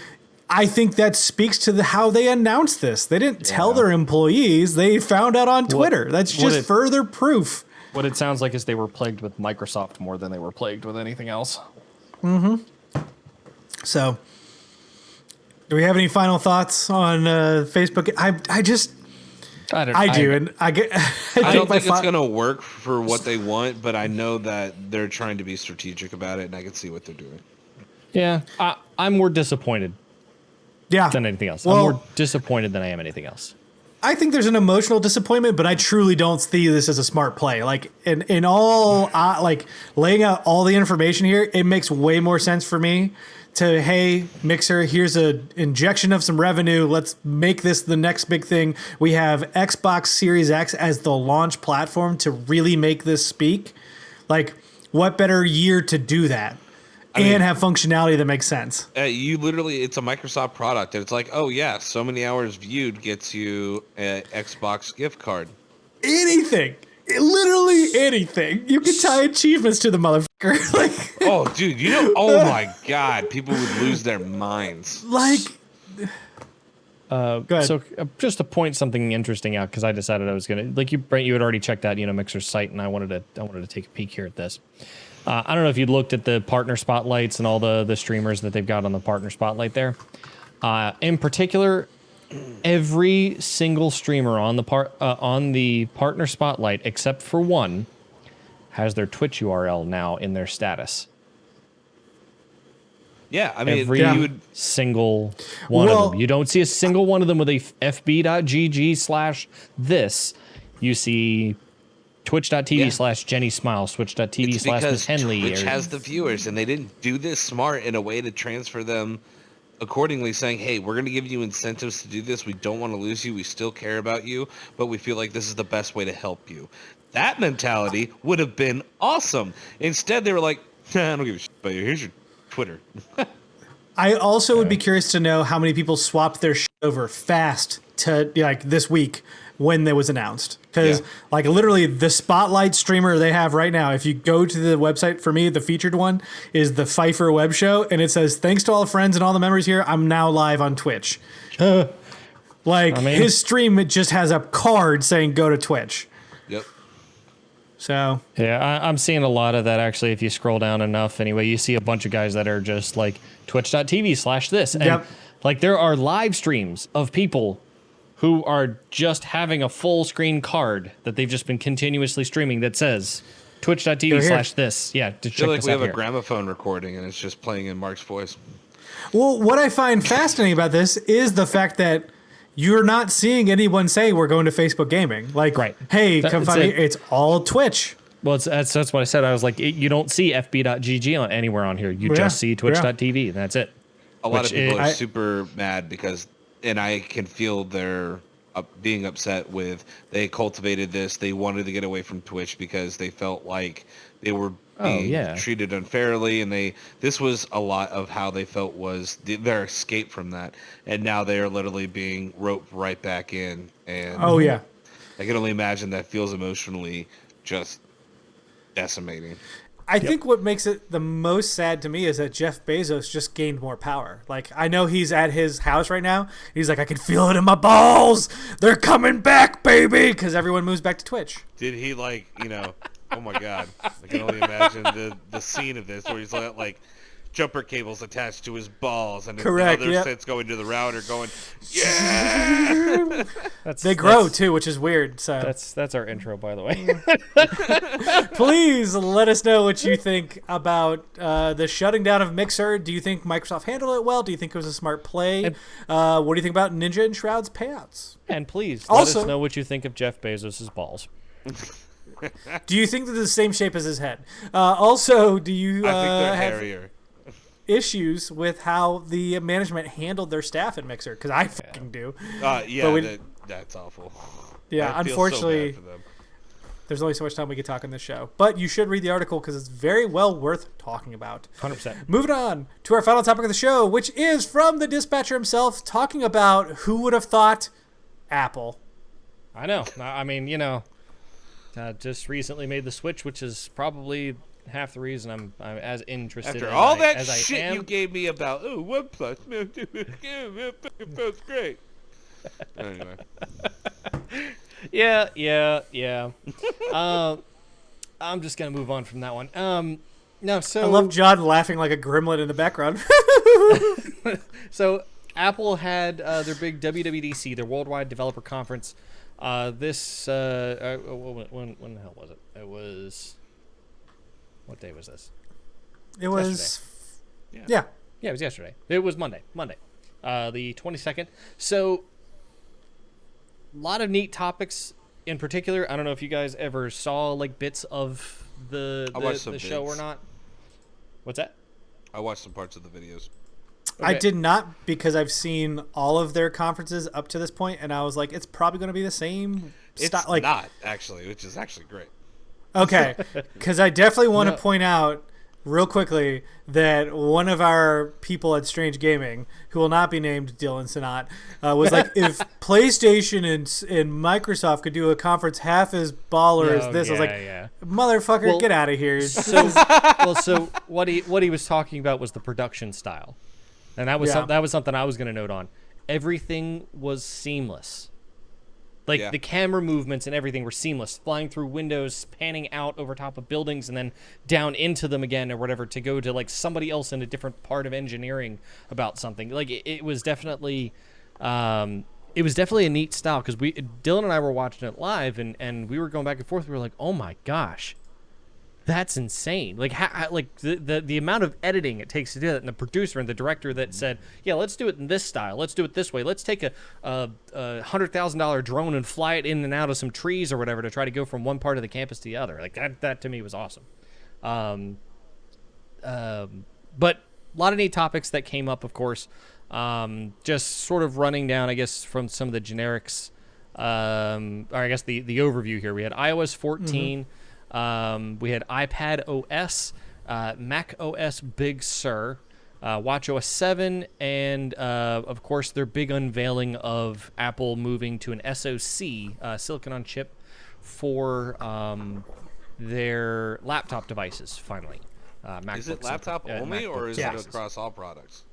I think that speaks to how they announced this. They didn't tell their employees. They found out on Twitter. That's just further proof. What it sounds like is they were plagued with Microsoft more than they were plagued with anything else. So, do we have any final thoughts on Facebook? I don't think it's going to work for what they want, but I know that they're trying to be strategic about it, and I can see what they're doing. Yeah, I'm more disappointed than anything else. I'm more disappointed than I am anything else. I think there's an emotional disappointment, but I truly don't see this as a smart play. Like, in all, like, laying out all the information here, it makes way more sense for me to, hey, Mixer, here's an injection of some revenue. Let's make this the next big thing. We have Xbox Series X as the launch platform to really make this speak. Like, what better year to do that? And have functionality that makes sense. It's a Microsoft product, and it's like, oh yeah, so many hours viewed gets you an Xbox gift card. Anything. Literally anything. You can tie achievements to the motherfucker. Like, oh, dude, oh my God, people would lose their minds. Like, go ahead. So just to point something interesting out, because I decided I was gonna, like, Brent, you had already checked out Mixer's site, and I wanted to take a peek here at this. I don't know if you looked at the partner spotlights and all the streamers that they've got on the partner spotlight there. In particular, every single streamer on the partner spotlight, except for one, has their Twitch URL now in their status. Yeah, I mean, every single one of them. You don't see a single one of them with a fb.gg/this. You see twitch.tv/Jenny Smiles, twitch.tv/Miss Henley. Twitch has the viewers, and they didn't do this smart in a way to transfer them accordingly, saying, hey, we're going to give you incentives to do this. We don't want to lose you. We still care about you, but we feel like this is the best way to help you. That mentality would have been awesome. Instead, they were like, I don't give a shit about you. Here's your Twitter. I also would be curious to know how many people swapped their over fast to like this week when it was announced. Because like literally the spotlight streamer they have right now, if you go to the website, for me, the featured one is the Pfeiffer web show. And it says, thanks to all the friends and all the memories here, I'm now live on Twitch. His stream, it just has a card saying go to Twitch. Yep. So. Yeah, I'm seeing a lot of that actually. If you scroll down enough anyway, you see a bunch of guys that are just like twitch.tv/this. And like there are live streams of people who are just having a full screen card that they've just been continuously streaming that says twitch.tv/this. Yeah, to check like this we out have here. a gramophone recording and it's just playing in Mark's voice. Well, what I find fascinating about this is the fact that you're not seeing anyone say we're going to Facebook Gaming. Like, hey, come find me. It's all Twitch. Well, that's what I said. I was like, you don't see fb.gg anywhere on here. You just see twitch.tv, and that's it. A lot of people are super mad because, and I can feel their being upset with, they cultivated this. They wanted to get away from Twitch because they felt like they were being treated unfairly, and this was a lot of how they felt was their escape from that, and now they are literally being roped right back in. And I can only imagine that feels emotionally just decimating. I think what makes it the most sad to me is that Jeff Bezos just gained more power. Like, I know he's at his house right now. He's like, I can feel it in my balls. They're coming back, baby, because everyone moves back to Twitch. Did he oh my God. I can only imagine the scene of this where he's like jumper cables attached to his balls and the other sets going to the router going, yeah! They grow too, which is weird. So that's our intro, by the way. Please let us know what you think about the shutting down of Mixer. Do you think Microsoft handled it well? Do you think it was a smart play? What do you think about Ninja and Shroud's payouts? And please let us know what you think of Jeff Bezos' balls. Do you think that they're the same shape as his head? Also, do you I think they're hairier. Issues with how the management handled their staff at Mixer? Because I fucking do. That's awful. Yeah, I feel unfortunately, so bad for them. There's only so much time we can talk on this show. But you should read the article because it's very well worth talking about. 100%. Moving on to our final topic of the show, which is from the dispatcher himself, talking about who would have thought Apple. I know. I mean, just recently made the switch, which is probably half the reason I'm as interested. After all that shit you gave me about OnePlus, that's great. Anyway. Yeah. I'm just gonna move on from that one. No, so I love John laughing like a gremlin in the background. So Apple had their big WWDC, their Worldwide Developer Conference. When the hell was it? It was. What day was this? It was. Yeah, it was yesterday. It was Monday, the 22nd. So, a lot of neat topics in particular. I don't know if you guys ever saw like bits of the show or not. What's that? I watched some parts of the videos. Okay. I did not, because I've seen all of their conferences up to this point, and I was like, it's probably going to be the same style. It's not, actually, which is actually great. Okay, because I definitely want to point out real quickly that one of our people at Strange Gaming, who will not be named Dylan Sinat, was like, if PlayStation and Microsoft could do a conference half as baller as this, I was like, motherfucker, get out of here. So what he was talking about was the production style. And that was something I was going to note on. Everything was seamless. Like the camera movements and everything were seamless, flying through windows, panning out over top of buildings, and then down into them again or whatever to go to like somebody else in a different part of engineering about something. Like it was definitely, a neat style because Dylan and I were watching it live and we were going back and forth. We were like, oh my gosh. That's insane. Like, the amount of editing it takes to do that, and the producer and the director that said, "Yeah, let's do it in this style. Let's do it this way. Let's take a $100,000 drone and fly it in and out of some trees or whatever to try to go from one part of the campus to the other." Like that to me was awesome. But a lot of neat topics that came up, of course. Just sort of running down, I guess, from some of the generics, or I guess the overview here. We had iOS 14. We had iPad OS, Mac OS Big Sur, WatchOS 7, and of course their big unveiling of Apple moving to an SoC, silicon on chip, for their laptop devices. Finally, is it laptop only, or is it across all products?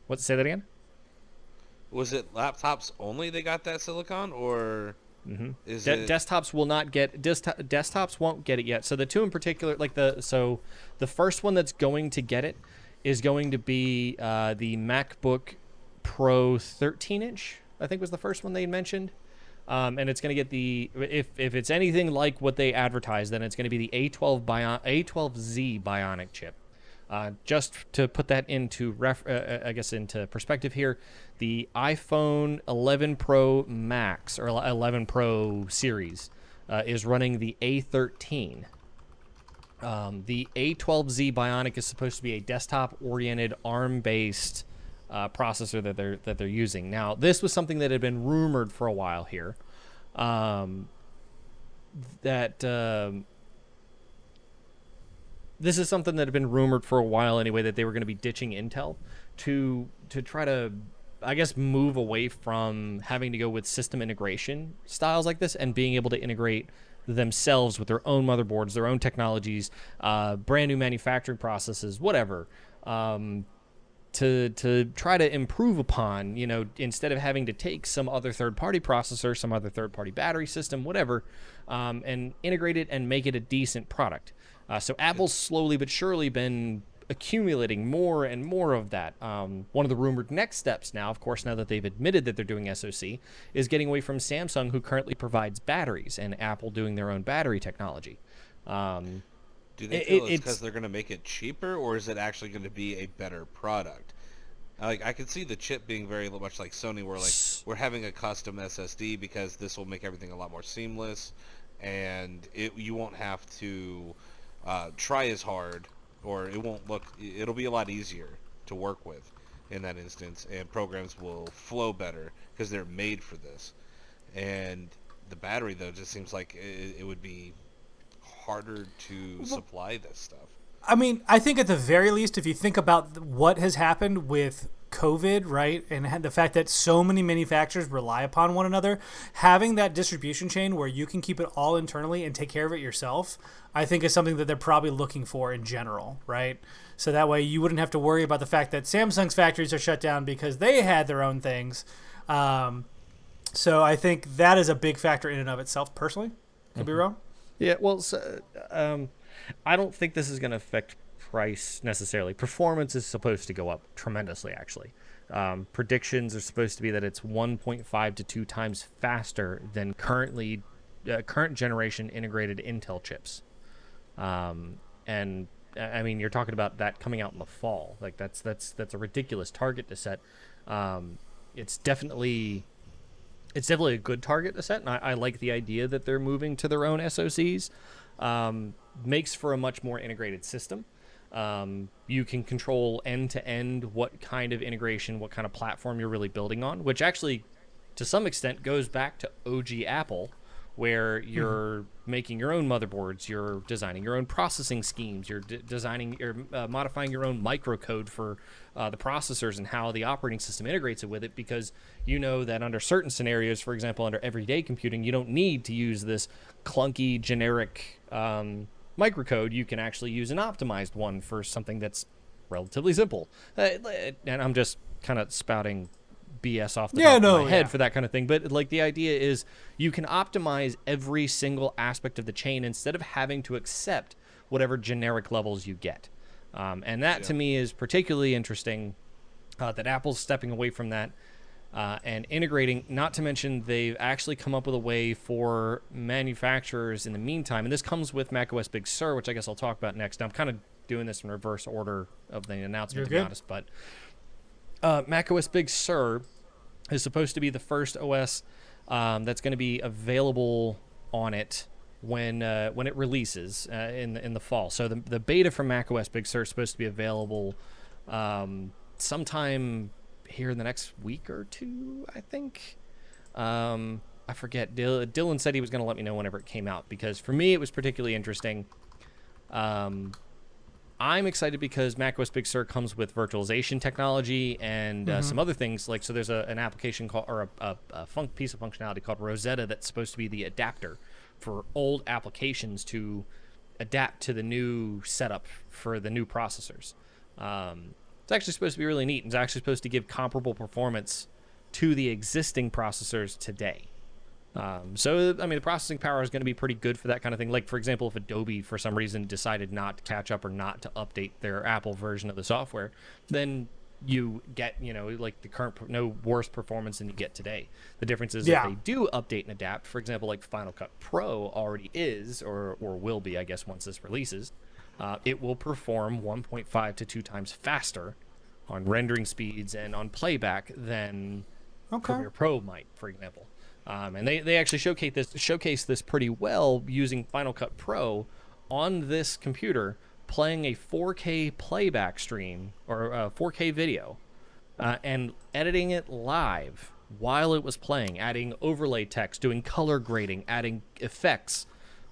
What? Say that again. Was it laptops only they got that silicon, or is it desktops will not get desktops won't get it yet. So the two in particular, the first one that's going to get it is going to be the MacBook Pro 13-inch. I think was the first one they mentioned, and it's going to get if it's anything like what they advertised, then it's going to be the A12Z Bionic chip. Just to put that into into perspective here, the iPhone 11 Pro Max or 11 Pro series is running the A13. The A12Z Bionic is supposed to be a desktop-oriented ARM-based processor that they're using. Now, this was something that had been rumored for a while here. This is something that had been rumored for a while anyway, that they were going to be ditching Intel to try to, I guess, move away from having to go with system integration styles like this and being able to integrate themselves with their own motherboards, their own technologies, brand new manufacturing processes, whatever, to try to improve upon, instead of having to take some other third-party processor, some other third-party battery system, whatever, and integrate it and make it a decent product. So Apple's slowly but surely been accumulating more and more of that. One of the rumored next steps now, of course, now that they've admitted that they're doing SoC, is getting away from Samsung, who currently provides batteries, and Apple doing their own battery technology. Do they feel it's because they're going to make it cheaper, or is it actually going to be a better product? I can see the chip being very much like Sony, where we're having a custom SSD because this will make everything a lot more seamless, and you won't have to try as hard, or it'll be a lot easier to work with in that instance, and programs will flow better because they're made for this. And the battery, though, just seems like it would be harder to supply this stuff. I mean, I think at the very least, if you think about what has happened with COVID, right, and the fact that so many manufacturers rely upon one another, having that distribution chain where you can keep it all internally and take care of it yourself, I think is something that they're probably looking for in general, right? So that way you wouldn't have to worry about the fact that Samsung's factories are shut down because they had their own things. So I think that is a big factor in and of itself, personally. Could be wrong. Yeah, well, I don't think this is going to affect price necessarily. Performance is supposed to go up tremendously, actually. Predictions are supposed to be that it's 1.5 to 2 times faster than current generation integrated Intel chips. And I mean, you're talking about that coming out in the fall. Like that's a ridiculous target to set. It's definitely a good target to set, and I like the idea that they're moving to their own SoCs. Makes for a much more integrated system. You can control end-to-end what kind of integration, what kind of platform you're really building on, which actually, to some extent, goes back to OG Apple, where you're making your own motherboards, you're designing your own processing schemes, you're modifying your own microcode for the processors and how the operating system integrates it with it, because you know that under certain scenarios, for example, under everyday computing, you don't need to use this clunky, generic microcode. You can actually use an optimized one for something that's relatively simple. And I'm just kind of spouting BS off the top of my head for that kind of thing, but like the idea is you can optimize every single aspect of the chain instead of having to accept whatever generic levels you get, and that to me is particularly interesting, that Apple's stepping away from that and integrating. Not to mention they've actually come up with a way for manufacturers in the meantime, and this comes with macOS Big Sur, which I guess I'll talk about next. Now, I'm kind of doing this in reverse order of the announcement, to be honest, but macOS Big Sur is supposed to be the first OS that's going to be available on it when it releases in the fall. So the beta for macOS Big Sur is supposed to be available sometime here in the next week or two, I think. I forget. Dylan said he was going to let me know whenever it came out, because for me it was particularly interesting. I'm excited because macOS Big Sur comes with virtualization technology and some other things. Like, so there's an application called, or a piece of functionality called Rosetta that's supposed to be the adapter for old applications to adapt to the new setup for the new processors. It's actually supposed to be really neat. It's actually supposed to give comparable performance to the existing processors today. So, I mean, the processing power is going to be pretty good for that kind of thing. Like, for example, if Adobe, for some reason, decided not to catch up or not to update their Apple version of the software, then you get, like the current, no worse performance than you get today. The difference is if they do update and adapt, for example, like Final Cut Pro already is, or will be, I guess, once this releases, it will perform 1.5 to 2 times faster on rendering speeds and on playback than Premiere Pro might, for example. And they actually showcase this pretty well using Final Cut Pro on this computer, playing a 4K playback stream or a 4K video, and editing it live while it was playing, adding overlay text, doing color grading, adding effects,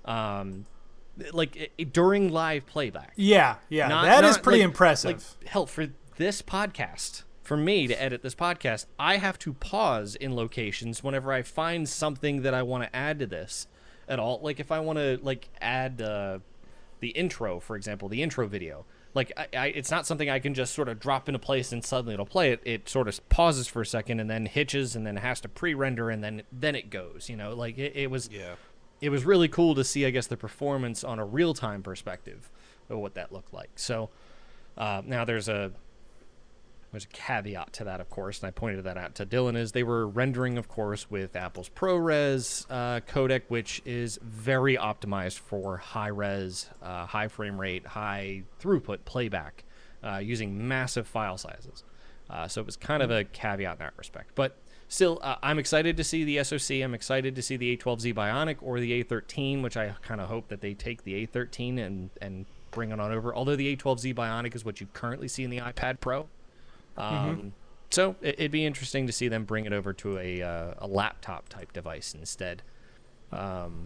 during live playback. Yeah, that is pretty impressive. Like, hell, for this podcast. For me to edit this podcast, I have to pause in locations whenever I find something that I want to add to this at all. Like if I want to add the intro, for example, the intro video. Like it's not something I can just sort of drop into place and suddenly it'll play it. It sort of pauses for a second and then hitches and then has to pre-render and then it goes. It was really cool to see, I guess, the performance on a real-time perspective of what that looked like. So now there's a caveat to that, of course, and I pointed that out to Dylan, is they were rendering, of course, with Apple's ProRes codec, which is very optimized for high-res, high frame rate, high throughput playback, using massive file sizes. So it was kind of a caveat in that respect. But still, I'm excited to see the SoC. I'm excited to see the A12Z Bionic or the A13, which I kind of hope that they take the A13 and bring it on over, although the A12Z Bionic is what you currently see in the iPad Pro. So it'd be interesting to see them bring it over to a laptop type device instead. But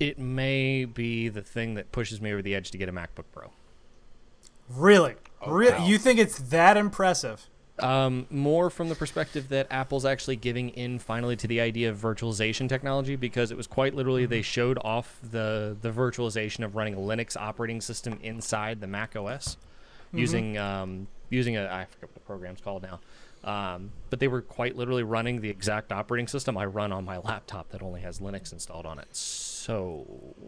it may be the thing that pushes me over the edge to get a MacBook Pro. Really? Wow. You think it's that impressive? More from the perspective that Apple's actually giving in finally to the idea of virtualization technology, because it was quite literally they showed off the virtualization of running a Linux operating system inside the Mac OS. Using I forget what the program's called now, but they were quite literally running the exact operating system I run on my laptop that only has Linux installed on it. So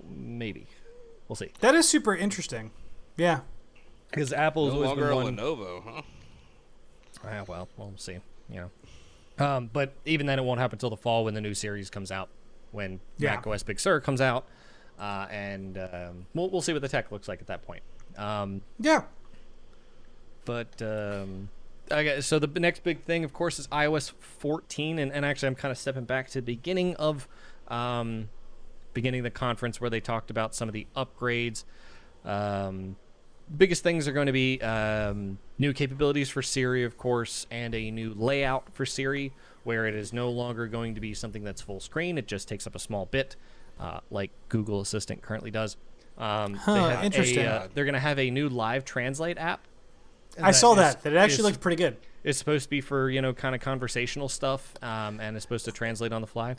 maybe we'll see. That is super interesting. Yeah, because Apple's no always longer been one. Lenovo, huh? Well, we'll see. But even then, it won't happen until the fall when the new series comes out, when macOS Big Sur comes out, and we'll see what the tech looks like at that point. But so the next big thing, of course, is iOS 14, and actually I'm kind of stepping back to the beginning of the conference where they talked about some of the upgrades. Biggest things are going to be new capabilities for Siri, of course, and a new layout for Siri, where it is no longer going to be something that's full screen. It just takes up a small bit, like Google Assistant currently does. Interesting. They're going to have a new live translate app. I saw that. That actually looks pretty good. It's supposed to be for, kind of conversational stuff, and it's supposed to translate on the fly.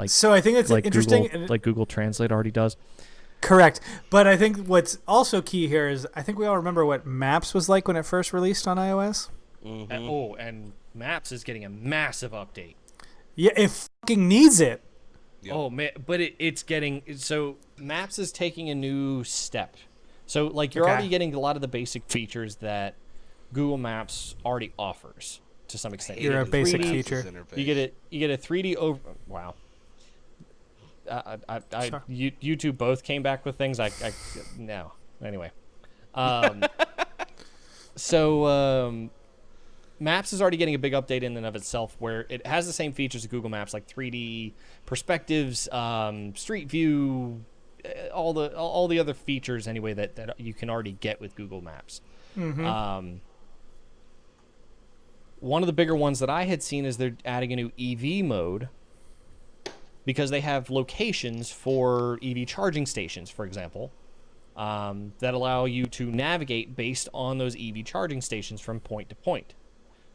So I think it's interesting. Like Google Translate already does. Correct. But I think what's also key here is I think we all remember what Maps was like when it first released on iOS. Mm-hmm. And Maps is getting a massive update. Yeah, it fucking needs it. Yep. Oh, man. But it's getting... So Maps is taking a new step. So, you're already getting a lot of the basic features that Google Maps already offers to some extent. You're a basic feature. You get a 3D over. Wow. YouTube both came back with things. No. Anyway. So Maps is already getting a big update in and of itself, where it has the same features as Google Maps, like 3D perspectives, Street View, all the other features anyway that you can already get with Google Maps. Mm-hmm. One of the bigger ones that I had seen is they're adding a new EV mode, because they have locations for EV charging stations, for example, that allow you to navigate based on those EV charging stations from point to point,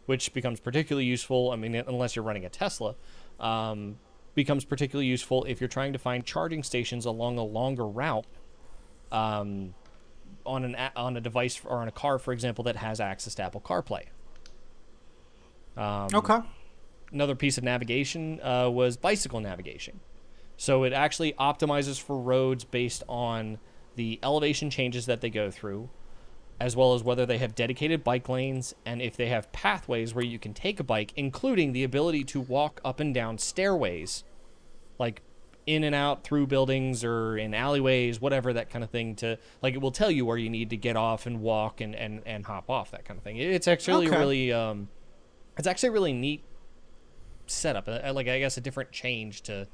which becomes particularly useful. I mean, unless you're running a Tesla, becomes particularly useful if you're trying to find charging stations along a longer route on a device or on a car, for example, that has access to Apple CarPlay. Okay. Another piece of navigation was bicycle navigation. So it actually optimizes for roads based on the elevation changes that they go through, as well as whether they have dedicated bike lanes and if they have pathways where you can take a bike, including the ability to walk up and down stairways, like in and out through buildings or in alleyways, whatever, that kind of thing. To like, it will tell you where you need to get off and walk and hop off, that kind of thing. It's actually really it's actually a really neat setup. Like, I guess a different change to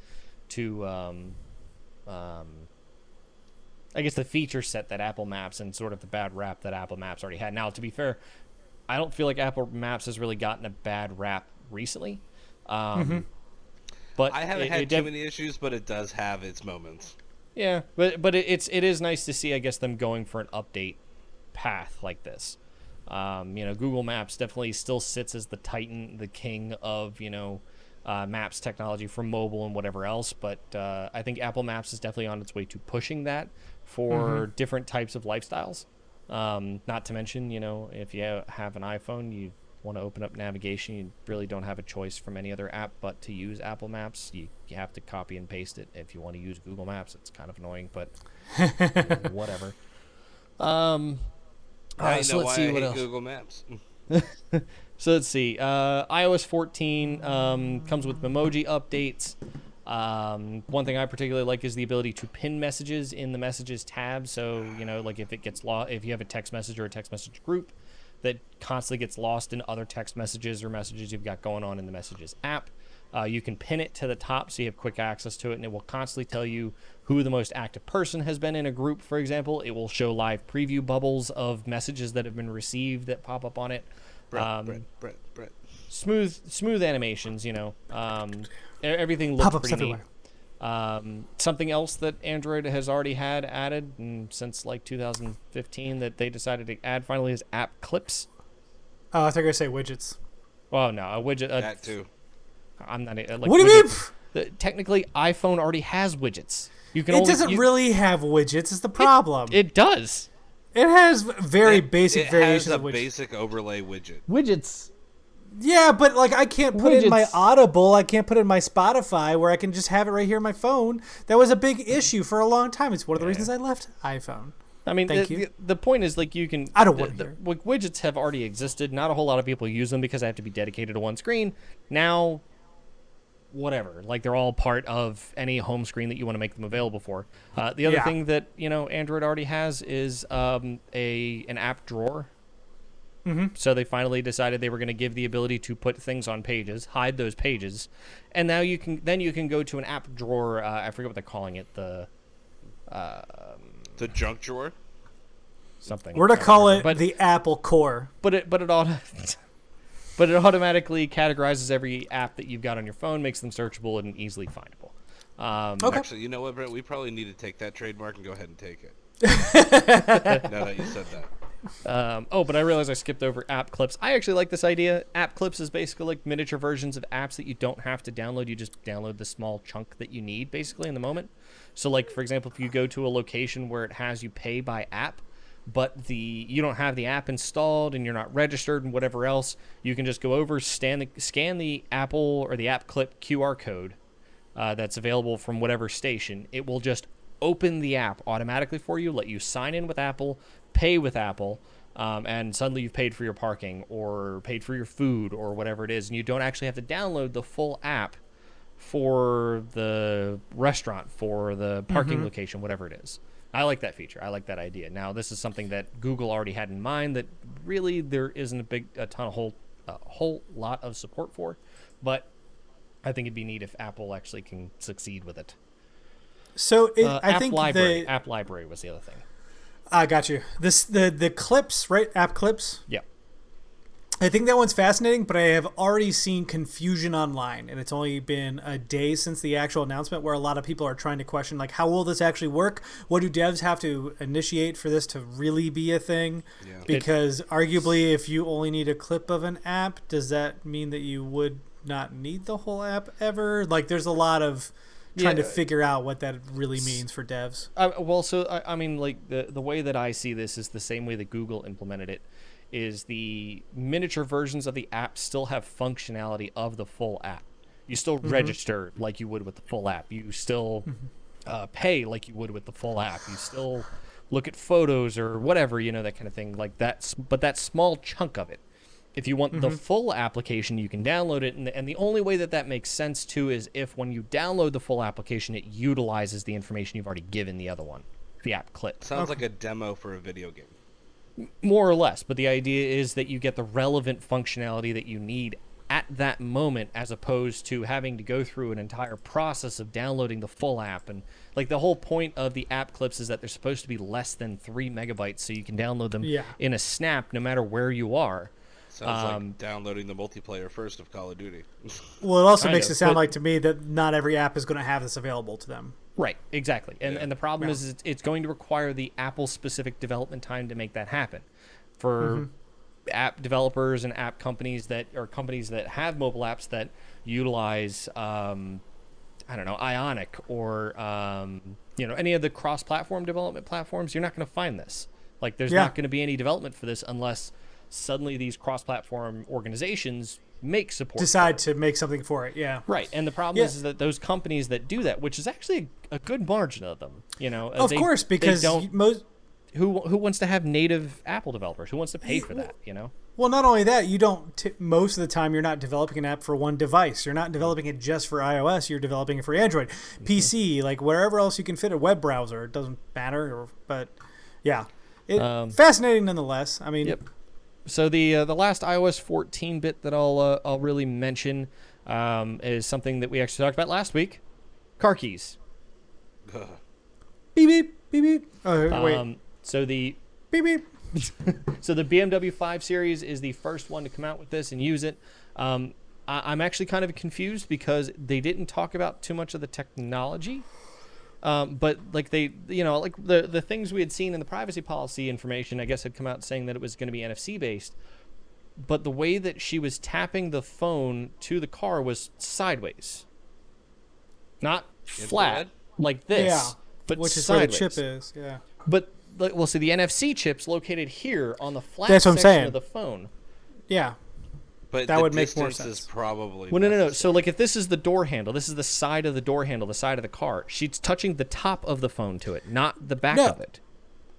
I guess the feature set that Apple Maps and sort of the bad rap that Apple Maps already had. Now, to be fair, I don't feel like Apple Maps has really gotten a bad rap recently. But I haven't had too many issues, but it does have its moments. Yeah, but it is nice to see, I guess, them going for an update path like this. Google Maps definitely still sits as the titan, the king of, maps technology for mobile and whatever else. But I think Apple Maps is definitely on its way to pushing that for different types of lifestyles. Not to mention, if you have an iPhone, you want to open up navigation, you really don't have a choice from any other app but to use Apple Maps. You have to copy and paste it. If you want to use Google Maps, it's kind of annoying, but whatever. So let's see what else. Google Maps. So let's see. iOS 14 comes with Memoji updates. One thing I particularly like is the ability to pin messages in the messages tab. So, like if it gets lost, if you have a text message or a text message group that constantly gets lost in other text messages or messages you've got going on in the messages app, you can pin it to the top so you have quick access to it, and it will constantly tell you who the most active person has been in a group, for example. It will show live preview bubbles of messages that have been received that pop up on it. Brent. Smooth animations, everything looks Pop-ups pretty everywhere. neat. Something else that Android has already had added since like 2015 that they decided to add finally is app clips. Oh, I thought you were going to say widgets. Well, no, a widget. That too. I'm not. Like, what do you mean? Technically, iPhone already has widgets. It doesn't really have widgets. Is the problem? It does. It has very basic variations of widgets. It has a basic overlay widget. Widgets. Yeah, but like I can't put it in my Audible. I can't put it in my Spotify where I can just have it right here on my phone. That was a big issue for a long time. It's one of the reasons I left iPhone. I mean, the point is, like, you can... I don't want to hear. Like, widgets have already existed. Not a whole lot of people use them because they have to be dedicated to one screen. Now, whatever. Like, they're all part of any home screen that you want to make them available for. The other thing that, Android already has is an app drawer. Mm-hmm. So they finally decided they were going to give the ability to put things on pages, hide those pages, and now you can go to an app drawer. I forget what they're calling it. The junk drawer. Something. We're to call it the Apple Core. But it automatically categorizes every app that you've got on your phone, makes them searchable and easily findable. Okay. Actually, you know what, Brent? We probably need to take that trademark and go ahead and take it. Now that you said that. But I realized I skipped over app clips. I actually like this idea. App clips is basically like miniature versions of apps that you don't have to download. You just download the small chunk that you need, basically, in the moment. So, like, for example, if you go to a location where it has you pay by app, but you don't have the app installed and you're not registered and whatever else, you can just go over, scan the Apple or the app clip QR code that's available from whatever station. It will just open the app automatically for you, let you sign in with Apple, pay with Apple, and suddenly you've paid for your parking or paid for your food or whatever it is, and you don't actually have to download the full app for the restaurant, for the parking location, whatever it is. I like that feature. I like that idea. Now, this is something that Google already had in mind that really there isn't a whole lot of support for, but I think it'd be neat if Apple actually can succeed with it. So I think app library was the other thing. I got you. The clips, right? App clips. Yeah. I think that one's fascinating, but I have already seen confusion online, and it's only been a day since the actual announcement where a lot of people are trying to question, like, how will this actually work? What do devs have to initiate for this to really be a thing? Yeah. Because arguably, if you only need a clip of an app, does that mean that you would not need the whole app ever? Like, there's a lot of trying to figure out what that really means for devs. I mean, like, the way that I see this is the same way that Google implemented it. Is the miniature versions of the app still have functionality of the full app. You still register like you would with the full app. You still pay like you would with the full app. You still look at photos or whatever, that kind of thing. Like but that small chunk of it. If you want the full application, you can download it. And the only way that makes sense, too, is if when you download the full application, it utilizes the information you've already given the other one, the app clip. Sounds like a demo for a video game. More or less, but the idea is that you get the relevant functionality that you need at that moment, as opposed to having to go through an entire process of downloading the full app. And like the whole point of the app clips is that they're supposed to be less than 3 megabytes, so you can download them in a snap no matter where you are. Sounds like downloading the multiplayer first of Call of Duty. Well, it also makes it sound like to me that not every app is going to have this available to them. Right, exactly. And the problem is it's going to require the Apple-specific development time to make that happen. For app developers and app companies that have mobile apps that utilize, Ionic or, any of the cross-platform development platforms, you're not going to find this. Like, there's not going to be any development for this unless suddenly these cross-platform organizations decide to make something for it. Right. And the problem is that those companies that do that, which is actually a good margin of them, of course, because who wants to have native Apple developers? Who wants to pay for that? Well, not only that, you don't most of the time you're not developing an app for one device. You're not developing it just for iOS. You're developing it for Android, PC, like wherever else you can fit a web browser. It doesn't matter. But fascinating nonetheless. I mean. Yep. So the last iOS 14 bit that I'll really mention is something that we actually talked about last week: car keys. Beep beep beep beep. Oh wait. So the beep beep. So the BMW 5 Series is the first one to come out with this and use it. I'm actually kind of confused because they didn't talk about too much of the technology. But like the things we had seen in the privacy policy information, I guess, had come out saying that it was going to be NFC based. But the way that she was tapping the phone to the car was sideways, not flat like this, but which is sideways. where the chip is. Yeah. But the NFC chip's located here on the flat section of the phone. Yeah. But that would make more sense. Is probably no. So, like, if this is the door handle, this is the side of the door handle, the side of the car. She's touching the top of the phone to it, not the back of it.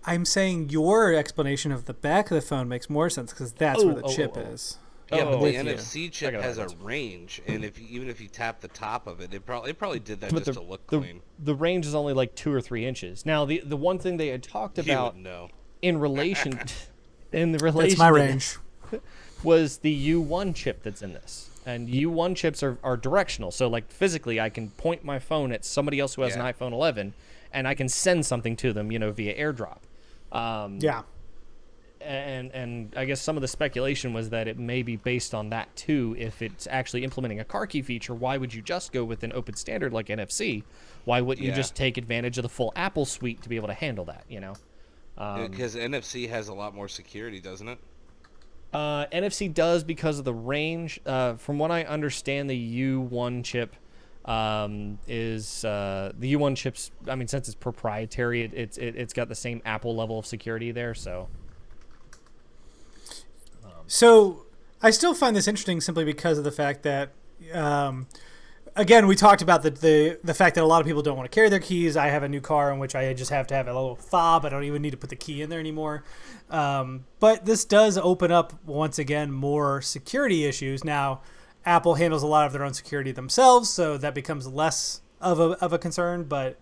I'm saying your explanation of the back of the phone makes more sense because that's where the chip is. Yeah, but the NFC chip has a range, and even if you tap the top of it, it probably did that just to look clean. The range is only like 2 or 3 inches. Now, the one thing they had talked about in relation, that's my range. Was the U1 chip that's in this. And U1 chips are directional. So, like, physically, I can point my phone at somebody else who has an iPhone 11, and I can send something to them, via AirDrop. And I guess some of the speculation was that it may be based on that, too. If it's actually implementing a car key feature, why would you just go with an open standard like NFC? Why wouldn't you just take advantage of the full Apple suite to be able to handle that, Because NFC has a lot more security, doesn't it? NFC does because of the range. From what I understand, the U1 chip is the U1 chips. I mean, since it's proprietary, it's got the same Apple level of security there. So I still find this interesting simply because of the fact that. Again, we talked about the fact that a lot of people don't want to carry their keys. I have a new car in which I just have to have a little fob. I don't even need to put the key in there anymore. But this does open up, once again, more security issues. Now, Apple handles a lot of their own security themselves, so that becomes less of a concern. But,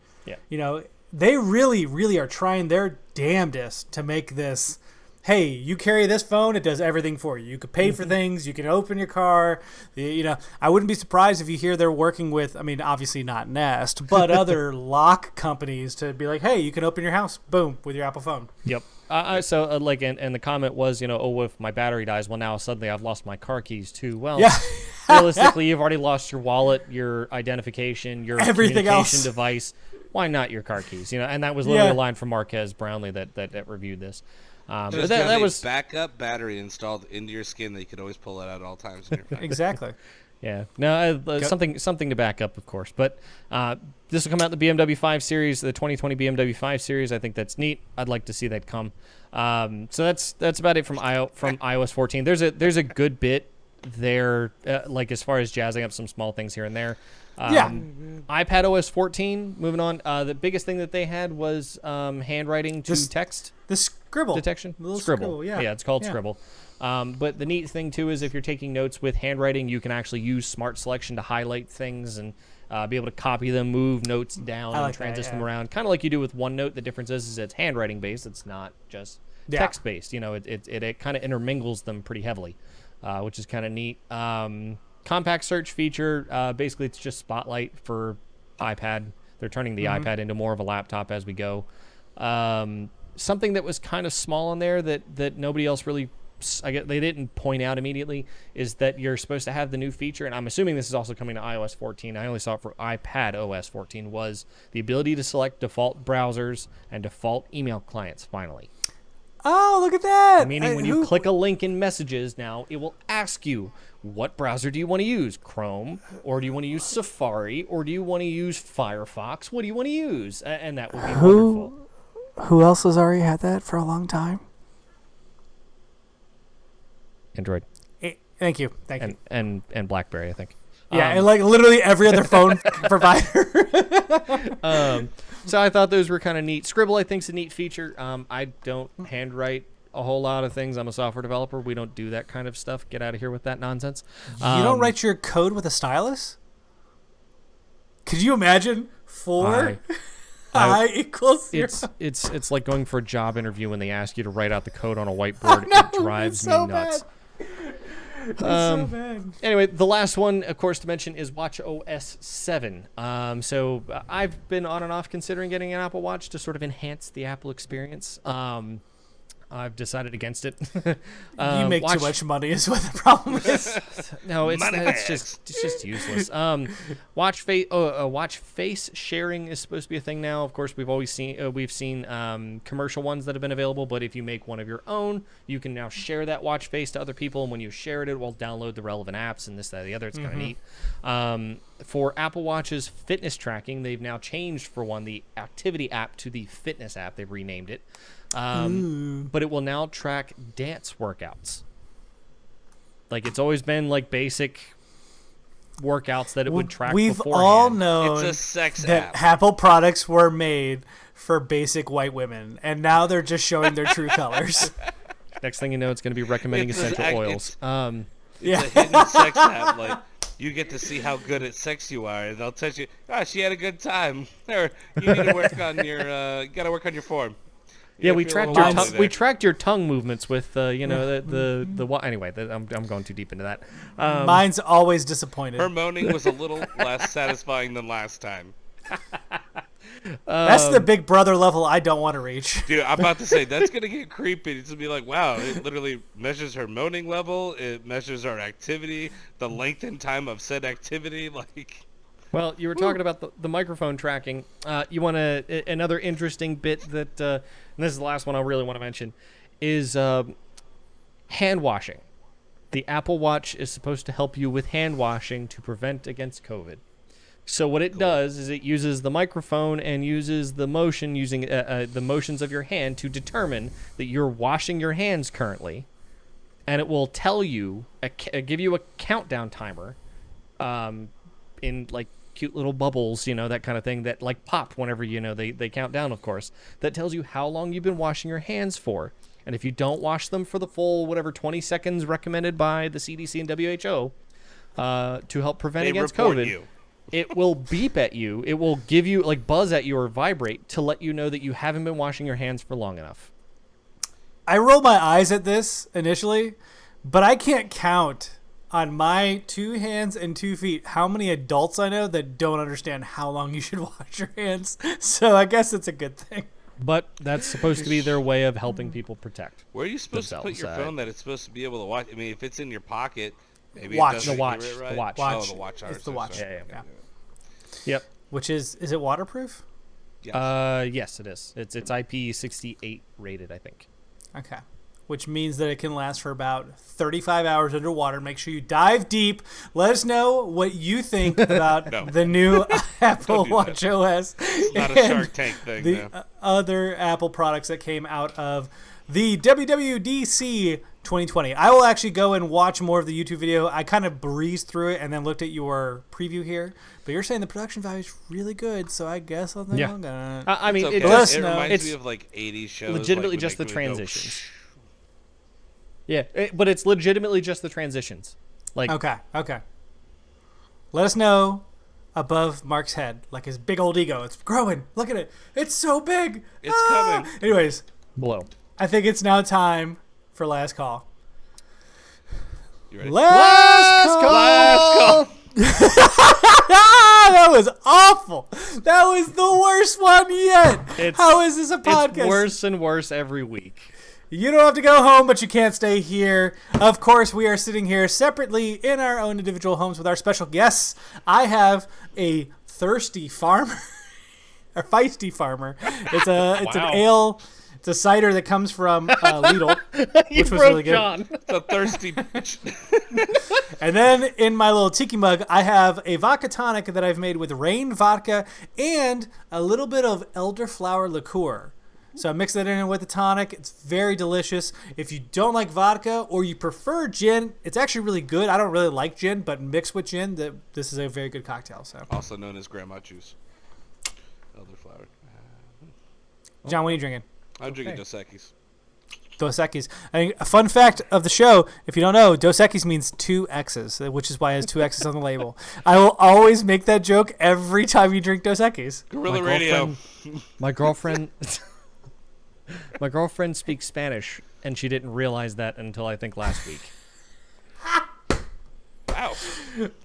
they really, really are trying their damnedest to make this hey, you carry this phone, it does everything for you. You could pay for things, you can open your car. I wouldn't be surprised if you hear they're working with, I mean, obviously not Nest, but other lock companies to be like, hey, you can open your house, boom, with your Apple phone. Yep. And the comment was, oh, if my battery dies, well, now suddenly I've lost my car keys too. Well, realistically, you've already lost your wallet, your identification, your everything communication else. Device. Why not your car keys? And that was literally a line from Marquez Brownlee that reviewed this. But that was backup battery installed into your skin that you could always pull it out at all times. In your phone. Exactly. Yeah. No, something to back up, of course. But this will come out in the BMW 5 Series, the 2020 BMW 5 Series. I think that's neat. I'd like to see that come. So that's about it from iOS 14. There's a good bit there, like as far as jazzing up some small things here and there. iPad OS 14. Moving on. The biggest thing that they had was handwriting to text. The scribble detection. Scribble. Yeah, it's called Scribble. But the neat thing too is if you're taking notes with handwriting, you can actually use Smart Selection to highlight things and be able to copy them, move notes down, and transition them around, kind of like you do with OneNote. The difference is it's handwriting based. It's not just text based. It kind of intermingles them pretty heavily, which is kind of neat. Compact search feature. Basically, it's just Spotlight for iPad. They're turning the iPad into more of a laptop as we go. Something that was kind of small in there that nobody else really, they didn't point out immediately, is that you're supposed to have the new feature, and I'm assuming this is also coming to iOS 14. I only saw it for iPad OS 14, was the ability to select default browsers and default email clients finally. Oh, look at that. Meaning when you click a link in Messages now, it will ask you, what browser do you want to use? Chrome? Or do you want to use Safari? Or do you want to use Firefox? What do you want to use? And that would be wonderful. Who else has already had that for a long time? Android. Thank you. And BlackBerry, I think. Yeah, and like literally every other phone provider. So I thought those were kind of neat. Scribble, I think, is a neat feature. I don't handwrite a whole lot of things. I'm a software developer. We don't do that kind of stuff. Get out of here with that nonsense. You don't write your code with a stylus? Could you imagine? I equals 0. It's like going for a job interview when they ask you to write out the code on a whiteboard. It drives me nuts. So bad. Anyway, the last one, of course, to mention is Watch OS 7. So I've been on and off considering getting an Apple Watch to sort of enhance the Apple experience. I've decided against it. You make too much money is what the problem is. No, it's just useless. Watch face sharing is supposed to be a thing now. Of course, we've seen commercial ones that have been available, but if you make one of your own, you can now share that watch face to other people, and when you share it, it will download the relevant apps and this, that, and the other. It's kind of neat. For Apple Watch's fitness tracking, they've now changed for one the activity app to the fitness app. They've renamed it. But it will now track dance workouts. Like it's always been like basic workouts that it would track We've beforehand. all known it's a sex that app. Apple products were made for basic white women, and now they're just showing their true colors. Next thing you know, it's going to be recommending essential oils. It's a hidden sex app. Like you get to see how good at sex you are, and they'll tell you, she had a good time. Or you need to work on your, got to work on your form. Yeah, we tracked your tongue movements with anyway. I'm going too deep into that. Mine's always disappointed. Her moaning was a little less satisfying than last time. That's the Big Brother level I don't want to reach. Dude, I'm about to say that's gonna get creepy. It's gonna be like, wow, it literally measures her moaning level. It measures our activity, the length and time of said activity, like. Well, you were talking about the microphone tracking. You want another interesting bit that, and this is the last one I really want to mention, is hand washing. The Apple Watch is supposed to help you with hand washing to prevent against COVID. So what it does is it uses the microphone and uses the motion, using the motions of your hand to determine that you're washing your hands currently, and it will tell you, give you a countdown timer, in like cute little bubbles, that kind of thing that like pop whenever they count down, of course, that tells you how long you've been washing your hands for. And if you don't wash them for the full 20 seconds recommended by the CDC and WHO to help prevent against COVID, it will beep at you. It will give you buzz at you or vibrate to let you know that you haven't been washing your hands for long enough. I roll my eyes at this initially, but I can't count on my 2 hands and 2 feet how many adults I know that don't understand how long you should wash your hands. So I guess it's a good thing. But that's supposed to be their way of helping people protect. Where are you supposed to put your phone that it's supposed to be able to watch? I mean, if it's in your pocket, maybe watch. it doesn't The watch. hear it right. The watch. Oh, the watch. It's the watch. Yeah. Yep. Which is it waterproof? Yes. Yes, it is. It's IP68 rated, I think. Okay. Which means that it can last for about 35 hours underwater. Make sure you dive deep. Let us know what you think about the new Apple Watch OS. It's not a Shark Tank thing. The other Apple products that came out of the WWDC 2020. I will actually go and watch more of the YouTube video. I kind of breezed through it and then looked at your preview here. But you're saying the production value is really good, so I guess I'm gonna. I mean, okay. it reminds me of like 80s shows. Legitimately like just the go, transitions. But it's legitimately just the transitions. Like Okay. Let us know above Mark's head, like his big old ego. It's growing. Look at it. It's so big. It's coming. Anyways, below. I think it's now time for last call. You ready? Last call. That was awful. That was the worst one yet. How is this a podcast? It's worse and worse every week. You don't have to go home, but you can't stay here. Of course, we are sitting here separately in our own individual homes with our special guests. I have a thirsty farmer, a feisty farmer. It's an ale. It's a cider that comes from Lidl, which was really good. John. It's a thirsty bitch. And then in my little tiki mug, I have a vodka tonic that I've made with Rain vodka and a little bit of elderflower liqueur. So I mix that in with the tonic. It's very delicious. If you don't like vodka or you prefer gin, it's actually really good. I don't really like gin, but mixed with gin, this is a very good cocktail. So Also known as grandma juice. Elderflower. John, what are you drinking? I'm drinking Dos Equis. Dos Equis. I think a fun fact of the show, if you don't know, Dos Equis means 2 X's, which is why it has 2 X's on the label. I will always make that joke every time you drink Dos Equis. Guerrilla Radio. My girlfriend speaks Spanish, and she didn't realize that until I think last week. Wow.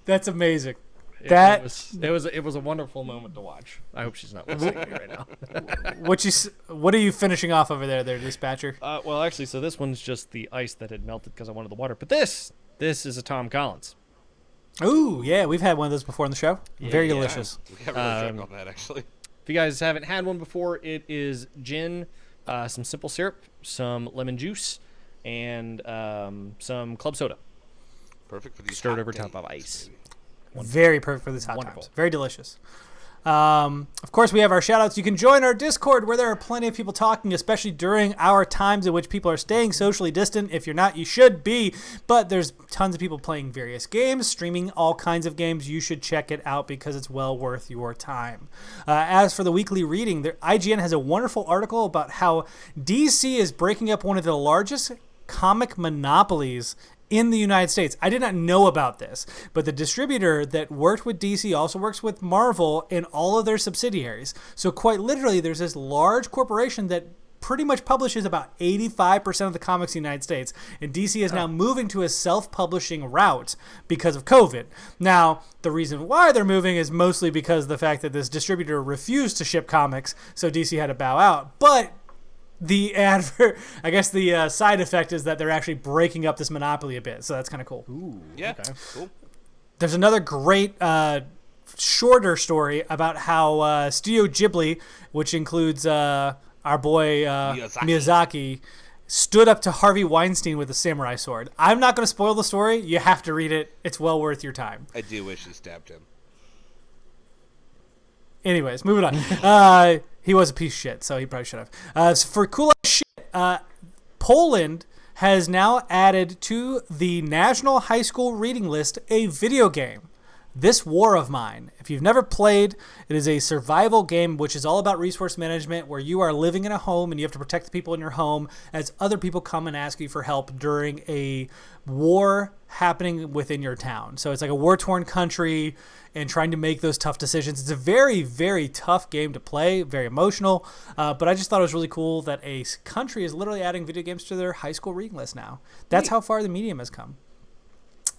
That's amazing. It was a wonderful moment to watch. I hope she's not listening to me right now. What are you finishing off over there, dispatcher? Well, actually, so this one's just the ice that had melted because I wanted the water. But this is a Tom Collins. Ooh, yeah, we've had one of those before on the show. Very delicious. We haven't really drank on that, actually. If you guys haven't had one before, it is gin, some simple syrup, some lemon juice, and some club soda. Perfect for these stirred hot over days, top of ice. baby. Very perfect for these hot Wonderful. times. Very delicious. Of course, we have our shout-outs. You can join our Discord where there are plenty of people talking, especially during our times in which people are staying socially distant. If you're not, you should be. But there's tons of people playing various games, streaming all kinds of games. You should check it out because it's well worth your time. As for the weekly reading, IGN has a wonderful article about how DC is breaking up one of the largest comic monopolies in the United States. I did not know about this, but the distributor that worked with DC also works with Marvel and all of their subsidiaries. So quite literally, there's this large corporation that pretty much publishes about 85% of the comics in the United States, and DC is now moving to a self-publishing route because of COVID. Now, the reason why they're moving is mostly because of the fact that this distributor refused to ship comics, so DC had to bow out. But the side effect is that they're actually breaking up this monopoly a bit, so that's kind of cool. Ooh, Yeah, okay. cool. There's another great shorter story about how Studio Ghibli, which includes our boy Miyazaki, stood up to Harvey Weinstein with a samurai sword. I'm not going to spoil the story. You have to read it. It's well worth your time. I do wish he stabbed him. Anyways, moving on. He was a piece of shit, so he probably should have. So for cool ass shit, Poland has now added to the National High School Reading List a video game. This War of Mine. If you've never played, it is a survival game which is all about resource management, where you are living in a home and you have to protect the people in your home as other people come and ask you for help during a war happening within your town. So it's like a war-torn country and trying to make those tough decisions. It's a very, very tough game to play, very emotional, but I just thought it was really cool that a country is literally adding video games to their high school reading list now. That's how far the medium has come.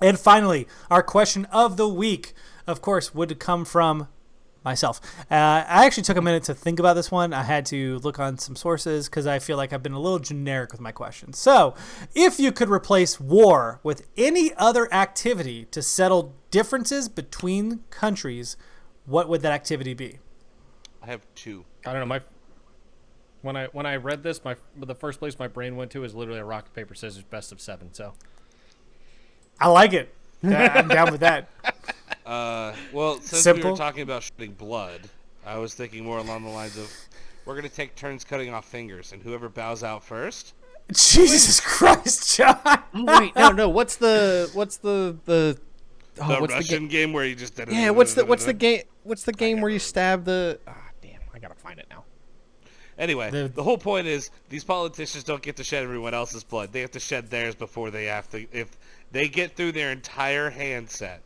And finally, our question of the week, of course, would come from myself. I actually took a minute to think about this one. I had to look on some sources because I feel like I've been a little generic with my questions. So, if you could replace war with any other activity to settle differences between countries, what would that activity be? I have two. I don't know. When I read this, the first place my brain went to is literally a rock paper scissors best of 7. So I like it. I'm down with that. Well, since Simple. we were talking about shedding blood, I was thinking more along the lines of, we're going to take turns cutting off fingers, and whoever bows out first. Jesus Christ, John. wait, no. What's the Russian game where you just did it. Yeah, what's the game? What's the game where you stab the? Damn, I gotta find it now. Anyway, the whole point is these politicians don't get to shed everyone else's blood. They have to shed theirs before they have to. If they get through their entire hand set,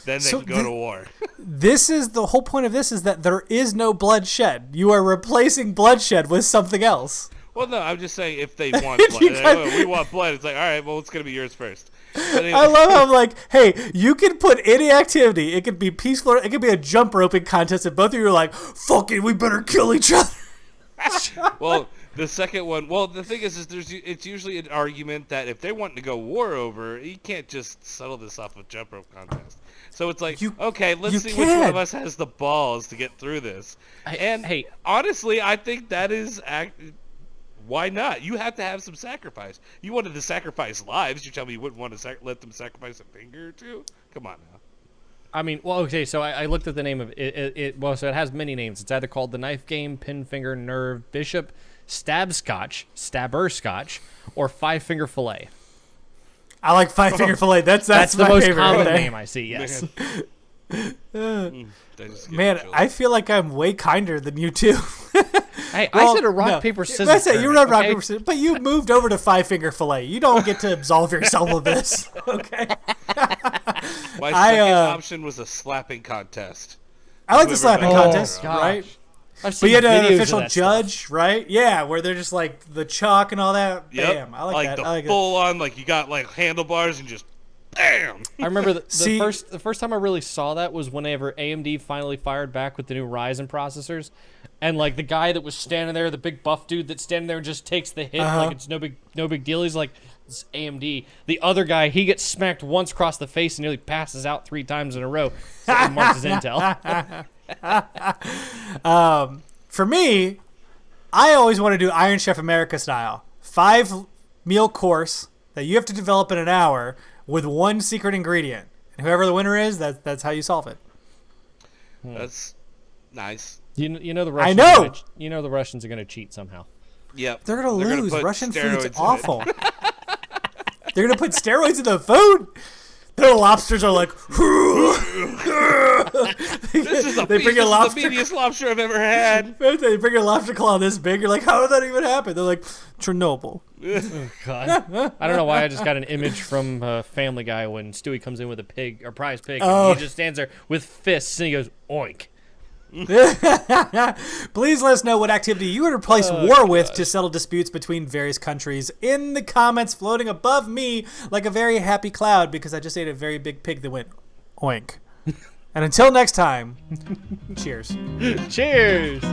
then they can go to war. This is the whole point of this, is that there is no bloodshed. You are replacing bloodshed with something else. Well, no, I'm just saying if they want blood. We want blood. It's like, all right, well, it's going to be yours first. Anyway. I love how I'm like, hey, you can put any activity. It could be peaceful. It could be a jump roping contest, and both of you are like, fuck it, we better kill each other. Well, the second one, the thing is it's usually an argument that if they want to go war over, you can't just settle this off a jump rope contest. So it's like, okay, let's see which one of us has the balls to get through this. Hey, honestly, I think that is why not? You have to have some sacrifice. You wanted to sacrifice lives. You tell me you wouldn't want to let them sacrifice a finger or two? Come on now. I mean, well, okay, so I looked at the name of it. Well, so it has many names. It's either called the Knife Game, Pin Finger, Nerve, Bishop, Stabber Scotch, or Five Finger Fillet. I like Five Finger Fillet. That's the my most favorite common thing. name I see. Yes. Man, I feel like I'm way kinder than you two. Hey, I said a rock paper scissors. That's it. You wrote rock paper scissors, but you moved over to Five Finger Fillet. You don't get to absolve yourself of this. Okay. My second option was a slapping contest. I like the slapping contest, gosh. right? But you had an official judge, right? Yeah, where they're just like the chalk and all that. Yep. Bam. I like that. The I like full on, like you got like handlebars and just bam. I remember the first time I really saw that was whenever AMD finally fired back with the new Ryzen processors, and like the guy that was standing there, the big buff dude that's standing there and just takes the hit like it's no big deal. He's like, it's AMD. The other guy, he gets smacked once across the face and nearly passes out 3 times in a row. So it marks his intel. For me, I always want to do Iron Chef America style. 5-meal course that you have to develop in an hour with one secret ingredient. And whoever the winner is, that's how you solve it. That's nice. You know the Russians. I know. The Russians are going to cheat somehow. Yep. They're going to lose. Russian food's steroids awful. They're going to put steroids in the food? Their lobsters are like, this is the meatiest lobster I've ever had. They bring a lobster claw this big. You're like, how did that even happen? They're like, Chernobyl. Oh, God. I don't know why I just got an image from Family Guy when Stewie comes in with a pig, or prize pig, and he just stands there with fists and he goes, oink. Please let us know what activity you would replace war with to settle disputes between various countries in the comments floating above me like a very happy cloud, because I just ate a very big pig that went oink. And until next time, cheers. Cheers.